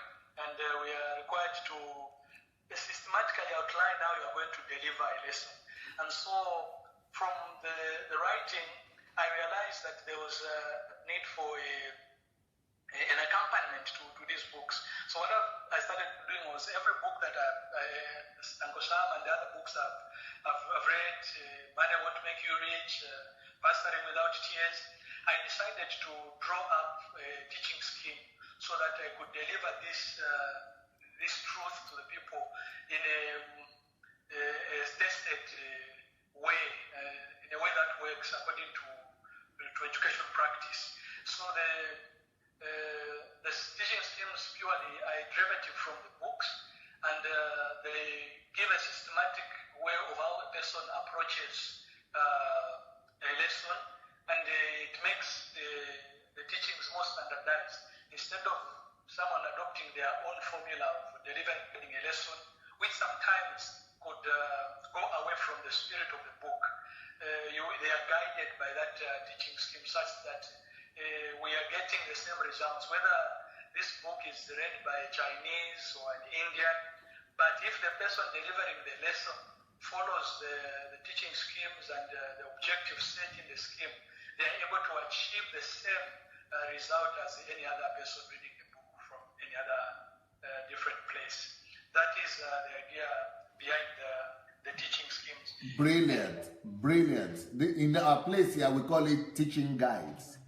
and we are required to systematically outline how you are going to deliver a lesson. And so, from the writing, I realized that there was a need for an accompaniment to these books. So what I started doing was every book that Uncle Sam and the other books I've read, Money Won't Make You Rich, Pastoring Without Tears, I decided to draw up a teaching scheme so that I could deliver this truth to the people in a tested way, in a way that works according to education practice. So the teaching schemes purely, I derivative from the books, and they give a systematic way of how a person approaches a lesson, and it makes the teachings more standardized. Instead of someone adopting their own formula for delivering a lesson, which sometimes could go away from the spirit of the book. They are guided by that teaching scheme such that we are getting the same results, whether this book is read by a Chinese or an Indian. But if the person delivering the lesson follows the teaching schemes and the objectives set in the scheme, they are able to achieve the same result as any other person reading the book from any other different place. That is the idea behind the teaching schemes. Brilliant. In our place here, we call it teaching guides.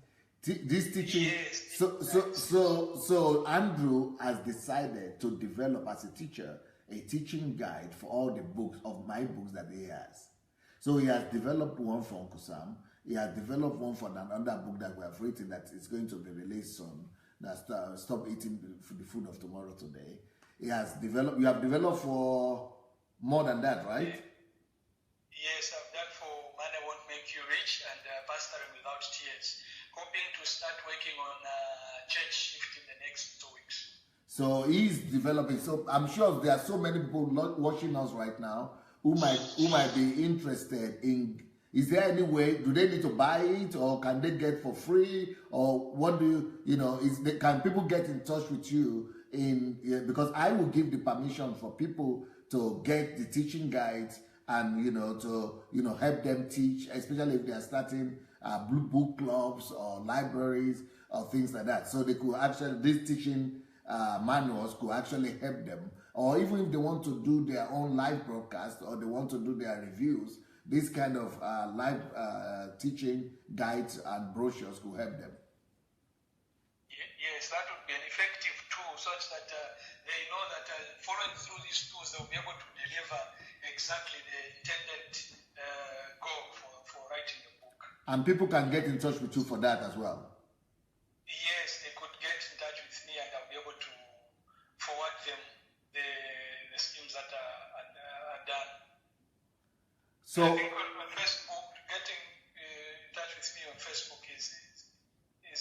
This teaching. Yes. So Andrew has decided to develop as a teacher a teaching guide for all the books of my books that he has. So he has developed one for Uncle Sam. He has developed one for another book that we have written that is going to be released soon. That's Stop Eating the Food of Tomorrow Today. You have developed for more than that, right? Yes, I've done for Money Won't Make You Rich and Pastoring Without Tears. Hoping to start working on church shift in the next 2 weeks. So he's developing. So I'm sure there are so many people watching us right now who might be interested in Is there any way, do they need to buy it, or can they get for free, or what do can people get in touch with you because I will give the permission for people to get the teaching guides and to help them teach, especially if they are starting blue book clubs or libraries or things like that. So they could actually, these teaching manuals could actually help them, or even if they want to do their own live broadcast or they want to do their reviews, this kind of live teaching guides and brochures could help them. Yes, that would be an effective tool, such that they know that following through these tools, they'll be able to deliver exactly the intended goal for writing the book. And people can get in touch with you for that as well? Yes, they could get in touch with me, and I'll be able to forward them the schemes that are done. So I think on Facebook, getting in touch with me on Facebook is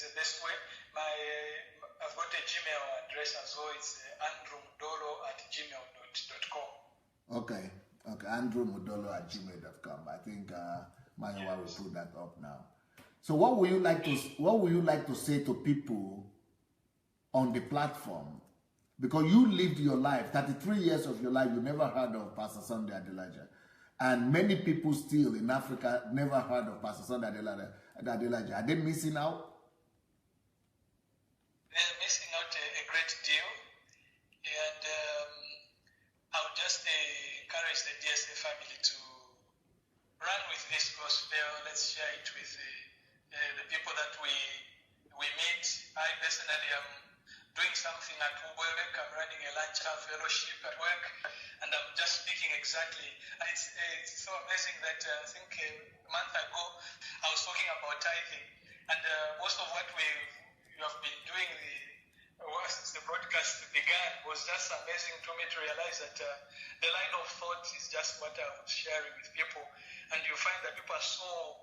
the best way. I've got a Gmail address as well. It's andrewmudolo@gmail.com. Okay, andrewmudolo@gmail.com. I think Mayowa will put that up now. So what would you like to say to people on the platform? Because you lived your life, 33 years of your life, you never heard of Pastor Sandei Adelaja. And many people still in Africa never heard of Pastor Sandei Adelaj. Are they missing out? They're missing out a great deal. And I would just encourage the DSA family to run with this gospel. Let's share it with the people that we meet. I personally am doing something at work. I'm running a lunch fellowship at work, and I'm just speaking exactly. And it's so amazing that I think a month ago I was talking about tithing, and most of what you have been doing since the broadcast began was just amazing to me to realize that the line of thought is just what I was sharing with people, and you find that people are so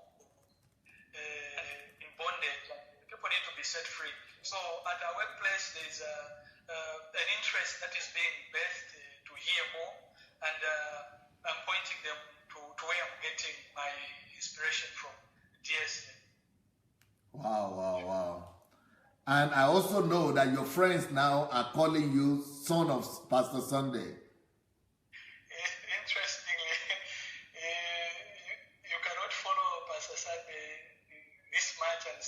in bondage. People need to be set free. So at our workplace, there's an interest that is being birthed to hear more, and I'm pointing them to where I'm getting my inspiration from, DSA. Wow. And I also know that your friends now are calling you son of Pastor Sandei. Interestingly, you cannot follow Pastor Sandei this much and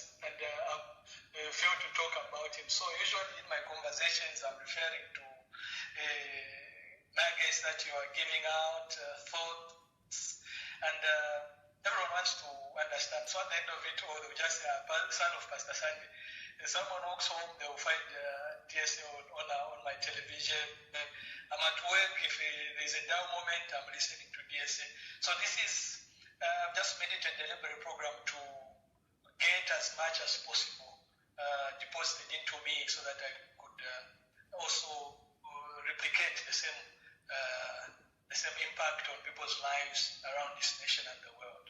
fail to talk about him. So usually in my conversations, I'm referring to nuggets that you are giving out, thoughts, and everyone wants to understand. So at the end of it all, they'll just say, son of Pastor Sandei. Someone walks home, they will find DSA on my television. I'm at work. If there's a down moment, I'm listening to DSA. So this is, I've just made it a deliberate program to get as much as possible deposited into me so that I could also replicate the same impact on people's lives around this nation and the world.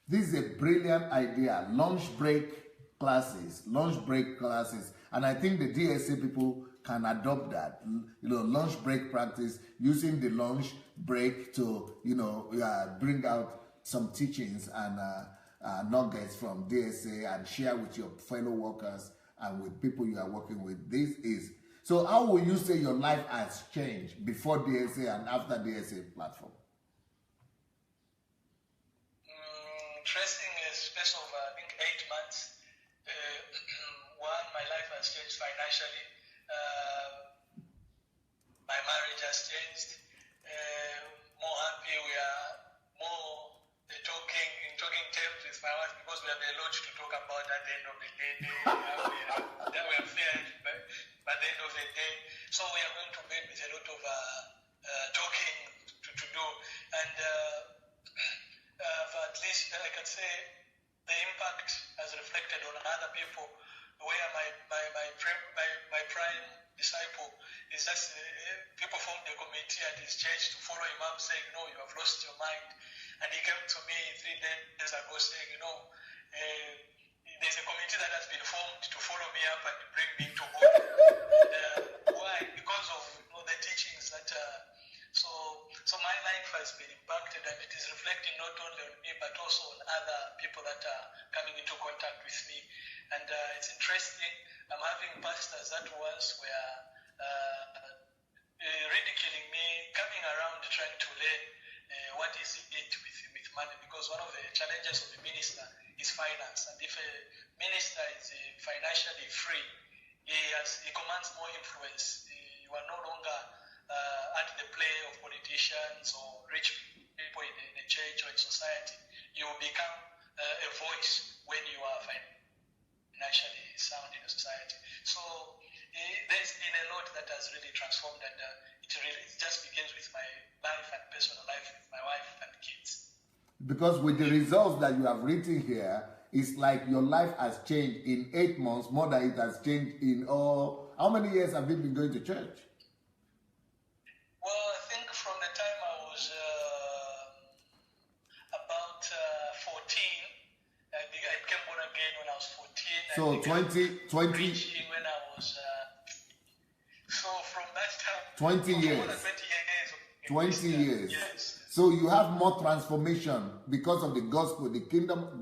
This is a brilliant idea. Lunch break classes, and I think the DSA people can adopt that. Lunch break practice, using the lunch break to bring out some teachings and nuggets from DSA and share with your fellow workers and with people you are working with. So how will you say your life has changed before DSA and after DSA platform? Tracing a space of I think 8 months. One, my life has changed financially. My marriage has changed. More happy, we are more talking terms with my wife because we have a lot to talk about at the end of the day. That we are fair by the end of the day. So we are going to meet with a lot of talking to do. And at least I can say the impact has reflected on other people, where my prime disciple is just people formed the committee at his church to follow Imam, saying, no, you have lost your mind. And he came to me 3 days ago saying, there's a committee that has been formed to follow me up and bring me to God. Why? Because of the teachings that so my life has been impacted, and it is is reflecting not only on me but also on other people that are coming into contact with me. And it's interesting. I'm having pastors that once were ridiculing me, coming around trying to learn what is it with money, because one of the challenges of the minister is finance. And if a minister is financially free, he commands more influence. You are no longer at the play of politicians or rich people in the church or in society. You become a voice when you are financially sound in a society. So there's been a lot that has really transformed, and it just begins with my life and personal life with my wife and kids. Because with the results that you have written here, it's like your life has changed in 8 months more than it has changed in all. How many years have you been going to church? Well, I think from the time I was about 14, I became born again when I was 14. So 20 preaching when I was so from that time 20 years. More than 20 years. Yes. So you have more transformation because of the gospel, the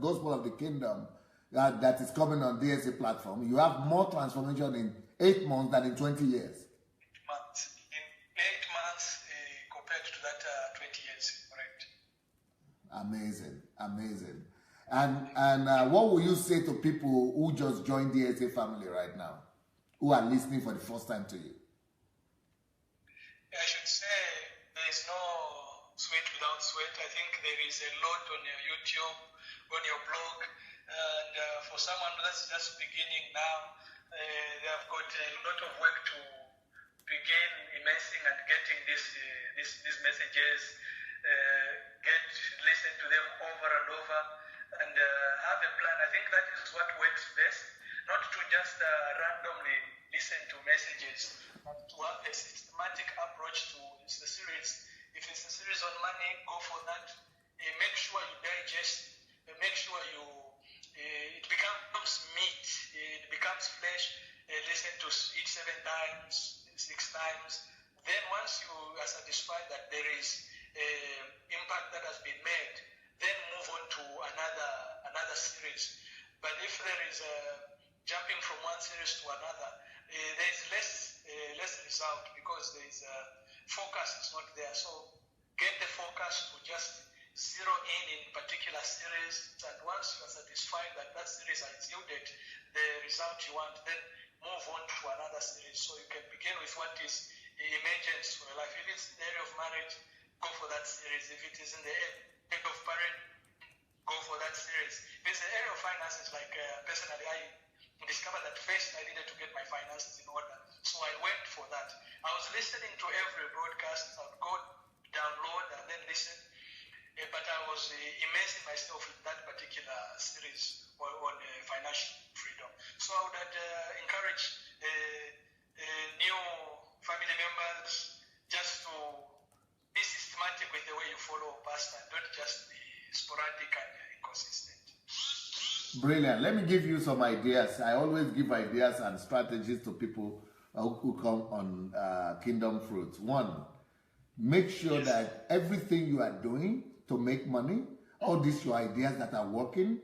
gospel of the kingdom that is coming on DSA platform. You have more transformation in 8 months than in 20 years. 8 months. In 8 months compared to that 20 years, correct? Amazing, amazing. And what will you say to people who just joined the DSA family right now, who are listening for the first time to you? I should say there is no sweat without sweat. I think there is a lot on your YouTube, on your blog, and for someone that's just beginning now, they have got a lot of work to begin immersing and getting these messages, listen to them over and over, and have a plan. I think that is what works best, not to just randomly listen to messages, but to have a systematic approach to the series. If it's a series on money, go for that. Make sure you digest. Make sure it becomes meat. It becomes flesh. Listen to it 7 times, 6 times. Then once you are satisfied that there is impact that has been made, then move on to another series. But if there is jumping from one series to another, there is less result because there is focus is not there. So get the focus to just zero in particular series, and once you are satisfied that series has yielded the result you want, then move on to another series. So you can begin with what is emergence for your life. If it's in the area of marriage, go for that series. If it is in the area of parent, go for that series. If it's the area of finances, like personally, I discovered that first I needed to get my finances in order. So I went for that. I was listening to every broadcast. I would go download and then listen. But I was immersing myself in that particular series on financial freedom. So I would encourage new family members just to be systematic with the way you follow pastor, not just be sporadic and inconsistent. Brilliant. Let me give you some ideas. I always give ideas and strategies to people who come on Kingdom Fruits. One, make sure that everything you are doing to make money, all these your ideas that are working,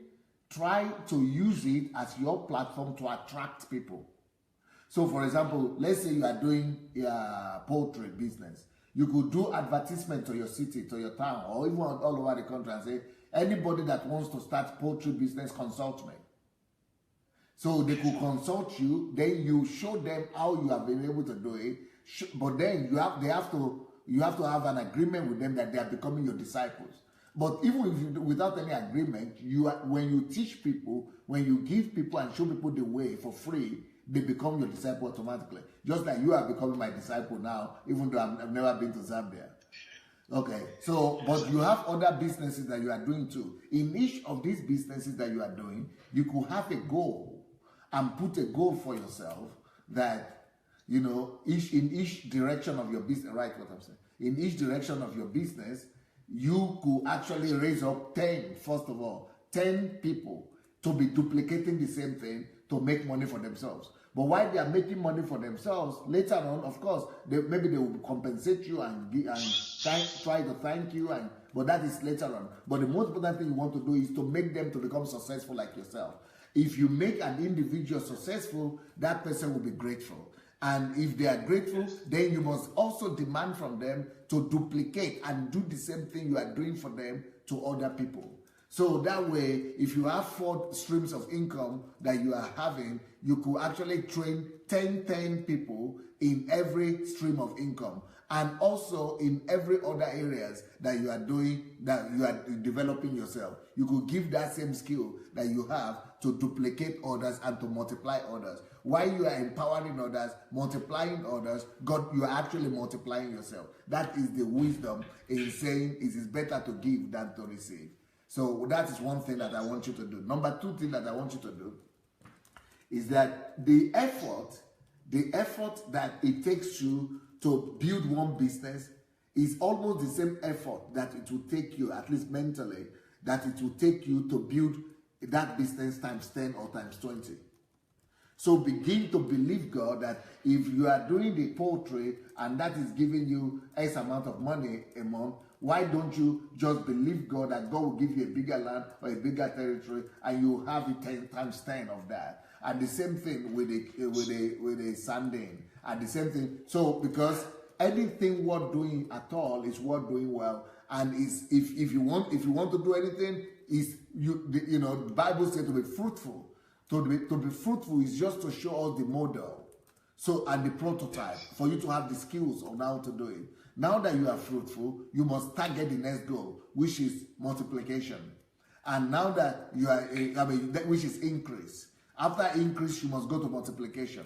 try to use it as your platform to attract people. So for example, let's say you are doing poultry business. You could do advertisement to your city, to your town, or even all over the country and say, anybody that wants to start poultry business, consult me. So they could consult you, then you show them how you have been able to do it, but then you have to have an agreement with them that they are becoming your disciples. But even if without any agreement, when you teach people, when you give people and show people the way for free, they become your disciple automatically. Just like you are becoming my disciple now, even though I've never been to Zambia. Okay, so, but you have other businesses that you are doing too. In each of these businesses that you are doing, you could have a goal and put a goal for yourself that, you know, in each direction of your business, right, what I'm saying, in each direction of your business, you could actually raise up 10, first of all, 10 people to be duplicating the same thing to make money for themselves. But while they are making money for themselves, later on, of course, maybe they will compensate you and try to thank you and but that is later on. But the most important thing you want to do is to make them to become successful like yourself. If you make an individual successful, that person will be grateful. And if they are grateful, then you must also demand from them to duplicate and do the same thing you are doing for them to other people. So that way, if you have 4 streams of income that you are having, you could actually train 10 people in every stream of income, and also in every other areas that you are doing, that you are developing yourself. You could give that same skill that you have to duplicate others and to multiply others. While you are empowering others, multiplying others, God, you are actually multiplying yourself. That is the wisdom in saying it is better to give than to receive. So that is one thing that I want you to do. Number 2 thing that I want you to do is that the effort that it takes you to build one business is almost the same effort that it will take you, at least mentally, that it will take you to build that business times 10 or times 20. So begin to believe God that if you are doing the poultry and that is giving you X amount of money a month, why don't you just believe God that God will give you a bigger land or a bigger territory and you have it 10 times 10 of that? And the same thing with a Sandey, and the same thing. So because anything worth doing at all is worth doing well, and is if you want to do anything, is the Bible says to be fruitful. To be fruitful is just to show us the model, so and the prototype for you to have the skills on how to do it. Now that you are fruitful, you must target the next goal, which is multiplication. And now that you are, which is increase. After increase, you must go to multiplication.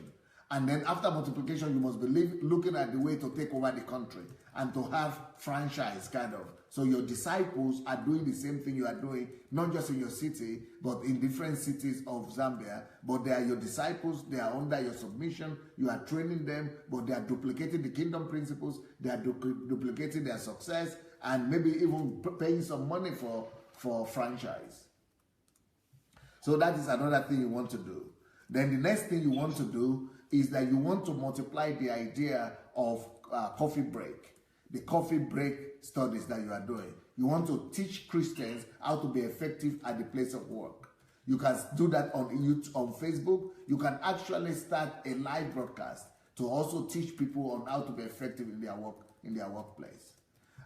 And then after multiplication, you must be looking at the way to take over the country and to have franchise kind of. So your disciples are doing the same thing you are doing, not just in your city, but in different cities of Zambia. But they are your disciples, they are under your submission, you are training them, but they are duplicating the kingdom principles, they are duplicating their success, and maybe even paying some money for franchise. So that is another thing you want to do. Then the next thing you want to do is that you want to multiply the idea of coffee break, the coffee break studies that you are doing. You want to teach Christians how to be effective at the place of work. You can do that on YouTube, on Facebook. You can actually start a live broadcast to also teach people on how to be effective in their workplace.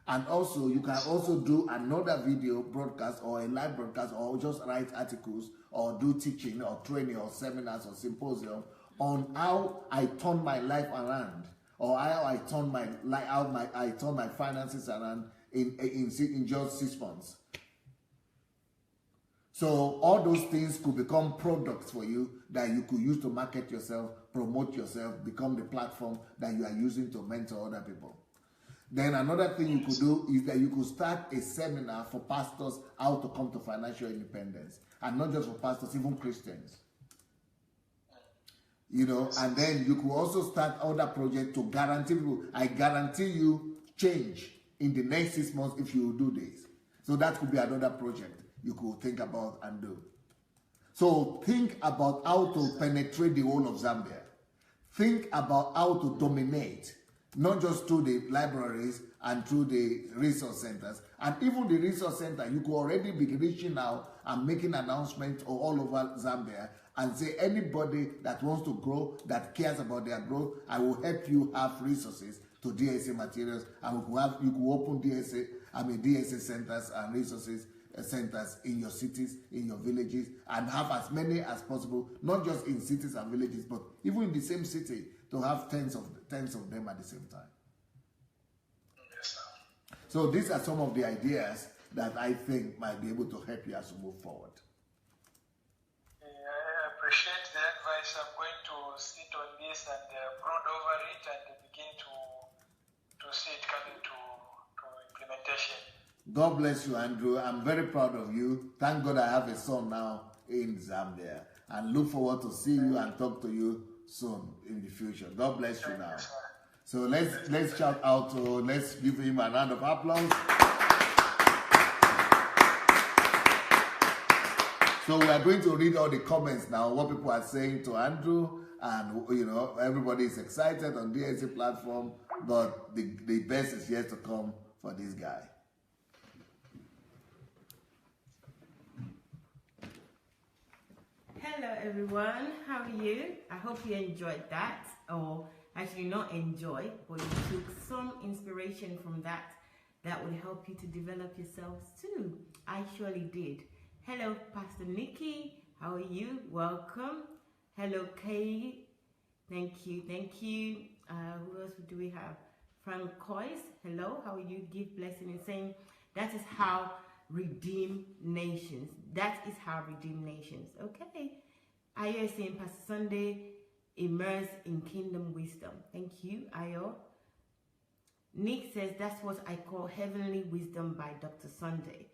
And also, you can also do another video broadcast or a live broadcast, or just write articles or do teaching or training or seminars or symposium on how I turn my life around, or how I turn my finances around in just 6 months. So all those things could become products for you that you could use to market yourself, promote yourself, become the platform that you are using to mentor other people. Then another thing you could do is that you could start a seminar for pastors how to come to financial independence. And not just for pastors, even Christians. And then you could also start other projects to guarantee people, I guarantee you change in the next 6 months if you do this. So that could be another project you could think about and do. So think about how to penetrate the whole of Zambia. Think about how to dominate, not just through the libraries and through the resource centers. And even the resource center, you could already be reaching out and making announcements all over Zambia and say anybody that wants to grow, that cares about their growth, I will help you have resources to DSA materials, and you could open DSA centers and resources centers in your cities, in your villages, and have as many as possible, not just in cities and villages, but even in the same city, to have tens of them at the same time. Yes, sir. So these are some of the ideas that I think might be able to help you as you move forward. I appreciate the advice. I'm going to sit on this and brood over it and begin to see it coming to implementation. God bless you, Andrew. I'm very proud of you. Thank God I have a son now in Zambia, and look forward to see you and talk to you soon in the future. God bless you now. So let's shout out to, let's give him a round of applause. So we are going to read all the comments now, what people are saying to Andrew, and everybody is excited on the DSA platform, but the best is yet to come for this guy. Hello everyone, how are you? I hope you enjoyed that, or actually not enjoy, but you took some inspiration from that would help you to develop yourselves too. I surely did. Hello Pastor Nikki, how are you? Welcome. Hello Kay, thank you. Who else do we have? Frank Coyce, hello, how are you? Give blessing and saying that is how redeem nations. That is how redeem nations. Okay. Ayo is saying Pastor Sunday, immerse in kingdom wisdom. Thank you, Ayo. Nick says that's what I call heavenly wisdom by Dr. Sandey.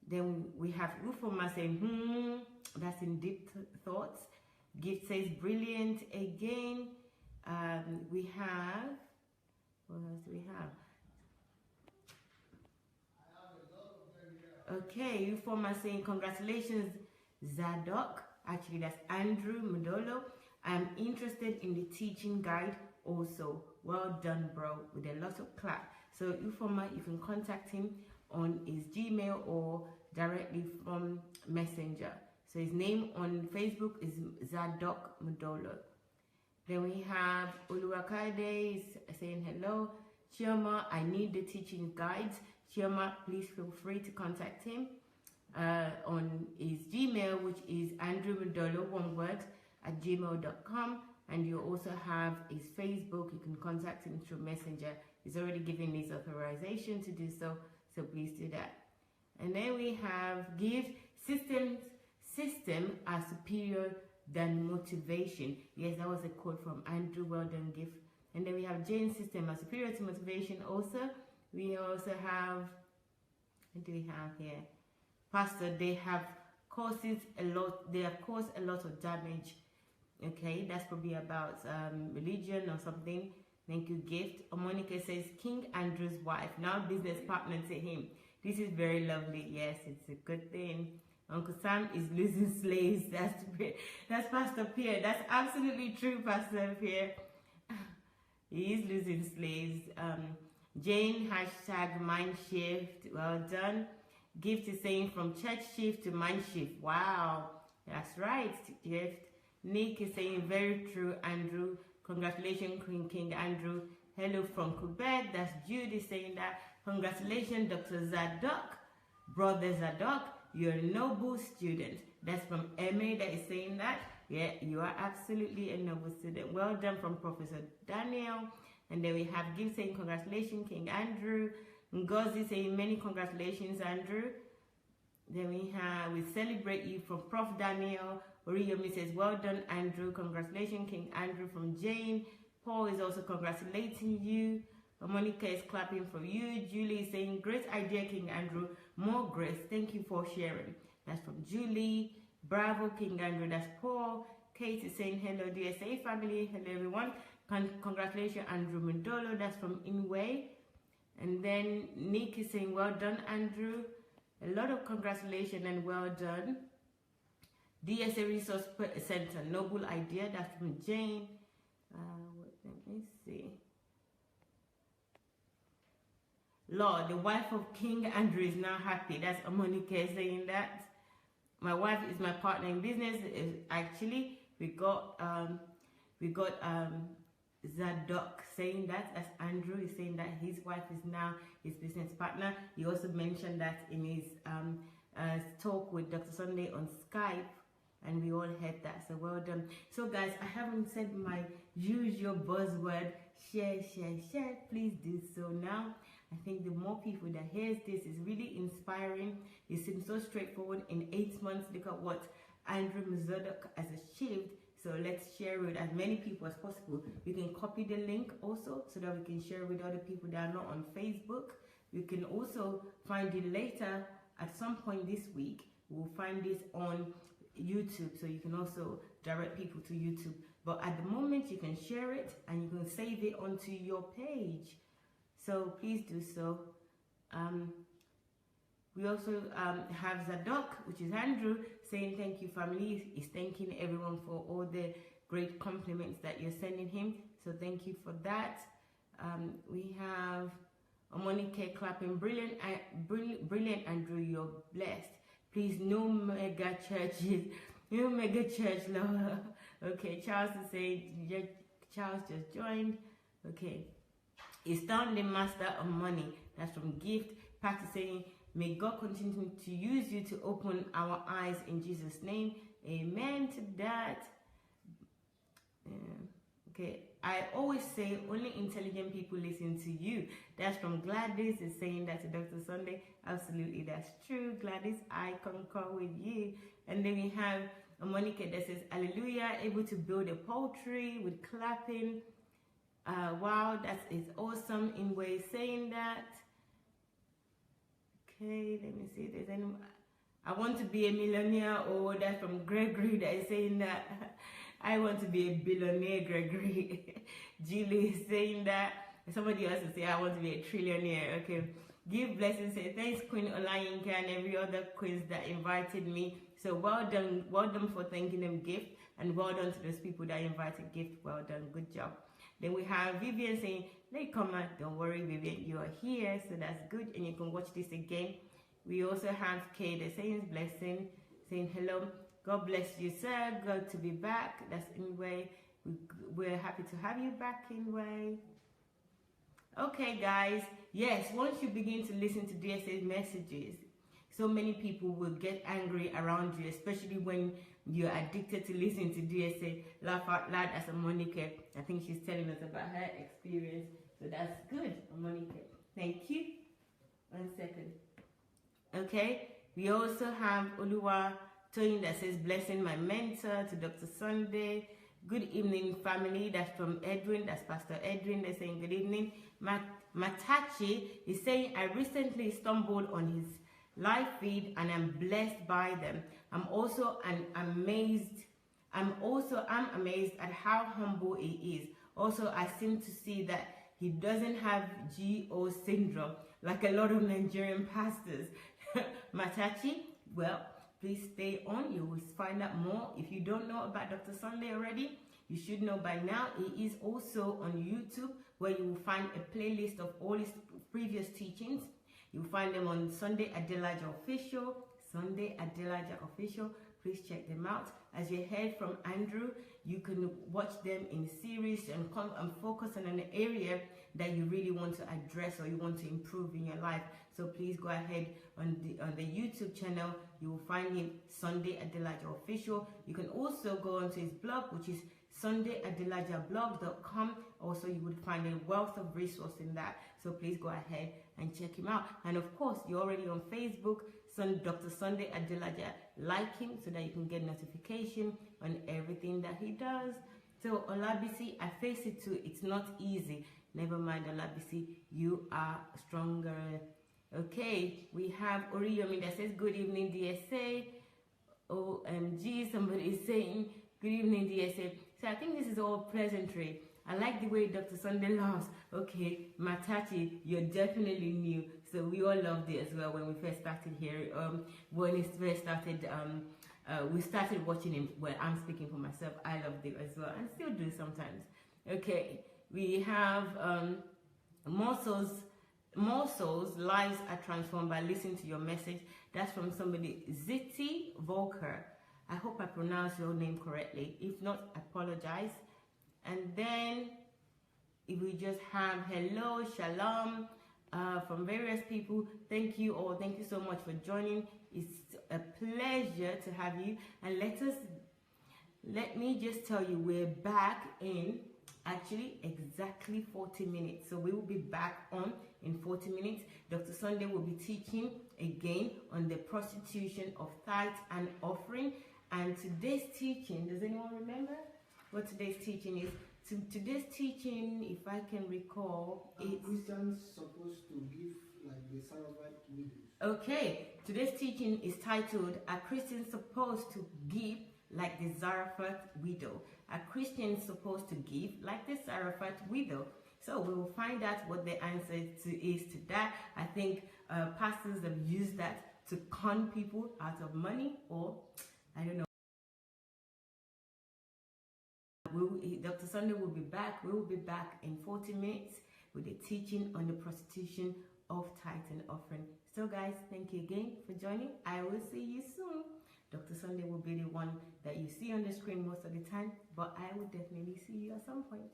Then we have Ufoma saying, that's in deep thoughts. Gift says brilliant again. We have, what else do we have? Okay, Ufoma saying congratulations, ZADOK. Actually, that's Andrew MUDOLO. I'm interested in the teaching guide also. Well done, bro, with a lot of clap. So Ufoma, you can contact him on his Gmail or directly from Messenger. So his name on Facebook is ZADOK MUDOLO. Then we have Oluwakade saying hello. Chioma, I need the teaching guides. Chioma, please feel free to contact him on his Gmail, which is andrewmudolo, one word, @gmail.com. And you also have his Facebook. You can contact him through Messenger. He's already given his authorization to do so, so please do that. And then we have give system are superior than motivation. Yes, that was a quote from Andrew. Well done, gift. And then we have Jane's system are superior to motivation also. We also have, what do we have here? Pastor, they have caused a lot of damage. Okay, that's probably about religion or something. Thank you, gift. Monica says King Andrew's wife, now business partner to him. This is very lovely. Yes, it's a good thing. Uncle Sam is losing slaves. That's Pastor Pierre. That's absolutely true, Pastor Pierre. He is losing slaves. Jane, hashtag mind shift. Well done. Gift is saying from church shift to mind shift. Wow, that's right, gift. Nick is saying very true, Andrew. Congratulations, King Andrew. Hello from Quebec. That's Judy saying that. Congratulations, Dr. ZADOK. Brother ZADOK, you're a noble student. That's from Emma that is saying that. Yeah, you are absolutely a noble student. Well done from Professor Daniel. And then we have Gift saying congratulations, King Andrew. Ngozi saying many congratulations, Andrew. Then we celebrate you from Prof. Daniel. Oriyomi says, well done, Andrew. Congratulations, King Andrew from Jane. Paul is also congratulating you. Monica is clapping for you. Julie is saying, great idea, King Andrew. More grace. Thank you for sharing. That's from Julie. Bravo, King Andrew. That's Paul. Kate is saying, hello, DSA family. Hello, everyone. Congratulations, Andrew MUDOLO. That's from Inway. And then Nick is saying, well done, Andrew. A lot of congratulations and well done. DSA Resource Center, noble idea. That's from Jane. Let me see. Lord, the wife of King Andrew is now happy. That's Monica saying that. My wife is my partner in business. Actually, we got ZADOK saying that. As Andrew is saying that his wife is now his business partner. He also mentioned that in his talk with Dr. Sandey on Skype, and we all heard that. So well done. So guys, I haven't said my usual buzzword, share. Please do so now. I think the more people that hears this is really inspiring. It seems so straightforward. In 8 months, look at what Andrew ZADOK has achieved. So let's share with as many people as possible. We can copy the link also so that we can share with other people that are not on Facebook. You can also find it later at some point this week. We'll find this on YouTube, so you can also direct people to YouTube. But at the moment, you can share it and you can save it onto your page. So please do so. We also have ZADOK, which is Andrew, saying thank you, family. He's thanking everyone for all the great compliments that you're sending him. So thank you for that. We have Monica clapping, brilliant, Andrew, you're blessed. Please, no mega churches. You mega church, Lord. Okay, Charles is saying, Charles just joined. Okay. Astounding master of money. That's from Gift. Pat is saying, may God continue to use you to open our eyes in Jesus' name. Amen to that. Okay. I always say only intelligent people listen to you. That's from Gladys is saying that to Dr. Sunday. Absolutely, that's true. Gladys, I concur with you. And then we have a Monica that says, hallelujah, able to build a poultry with clapping. Wow, that is awesome in ways saying that. Okay, let me see if there's any. I want to be a millionaire, or that's from Gregory that is saying that. I want to be a billionaire, Gregory. Julie is saying that. Somebody else will say, I want to be a trillionaire. Okay. Give blessings. Say, thanks, Queen Olayinka and every other queens that invited me. So well done for thanking them, Gift. And well done to those people that invited, Gift. Well done. Good job. Then we have Vivian saying, latecomer, don't worry, Vivian, you are here. So that's good. And you can watch this again. We also have Kay that saying blessing, saying hello. God bless you, sir. Good to be back. That's anyway. We're happy to have you back anyway. Okay, guys. Yes, once you begin to listen to DSA's messages, so many people will get angry around you, especially when you're addicted to listening to DSA. Laugh out loud as a Monica. I think she's telling us about her experience. So that's good, Monica. Thank you. 1 second. Okay. We also have Oluwa Tony that says, blessing my mentor to Dr. Sandey. Good evening, family. That's from Edwin. That's Pastor Edwin. They're saying good evening. Matachi is saying, I recently stumbled on his live feed and I'm blessed by them. I'm amazed at how humble he is. Also, I seem to see that he doesn't have GO syndrome like a lot of Nigerian pastors. Matachi, well, please stay on. You will find out more. If you don't know about Dr. Sandey already, you should know by now. He is also on YouTube, where you will find a playlist of all his previous teachings. You'll find them on Sandey Adelajah Official. Sandey Adelajah Official. Please check them out. As you heard from Andrew, you can watch them in series and focus on an area that you really want to address or you want to improve in your life. So please go ahead on the YouTube channel. You will find him, Sandey Adelajah Official. You can also go onto his blog, which is SandeyAdelajahBlog.com. Also, you would find a wealth of resource in that. So please go ahead and check him out. And of course, you're already on Facebook, Dr. Sandey Adelajah. Like him so that you can get notification on everything that he does. So Olabisi, I face it too. It's not easy. Never mind, Olabisi, you are stronger. Okay, we have Oriyomi that says, good evening, DSA. OMG, somebody is saying, good evening, DSA. So I think this is all pleasantry. I like the way Dr. Sandey laughs. Okay, Matachi, you're definitely new. So we all loved it as well when we first started here. When it first started, we started watching him. Well, I'm speaking for myself. I loved it as well, and still do sometimes. Okay, we have more souls, lives are transformed by listening to your message. That's from somebody, Ziti Volker. I hope I pronounced your name correctly. If not, I apologize. And then if we just have hello, shalom, from various people. Thank you all. Thank you so much for joining. It's a pleasure to have you. And let me just tell you, we're back in actually exactly 40 minutes. So we will be back on in 40 minutes. Dr. Sandey will be teaching again on the prostitution of tithe and offering. And today's teaching, does anyone remember what today's teaching is? Today's teaching, if I can recall, it's Christians supposed to give like the Sarafite widows. Okay, today's teaching is titled, Are Christians Supposed to Give Like the Zarephath Widow? Are Christians supposed to give like the Zarephath widow? So we will find out what the answer is to that. I think pastors have used that to con people out of money, or I don't know. Dr. Sandey will be back. We will be back in 40 minutes with a teaching on the prostitution of tithe and offering. So guys, thank you again for joining. I will see you soon. Dr. Sandey will be the one that you see on the screen most of the time, but I will definitely see you at some point.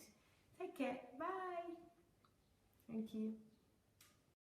Take care. Bye. Thank you.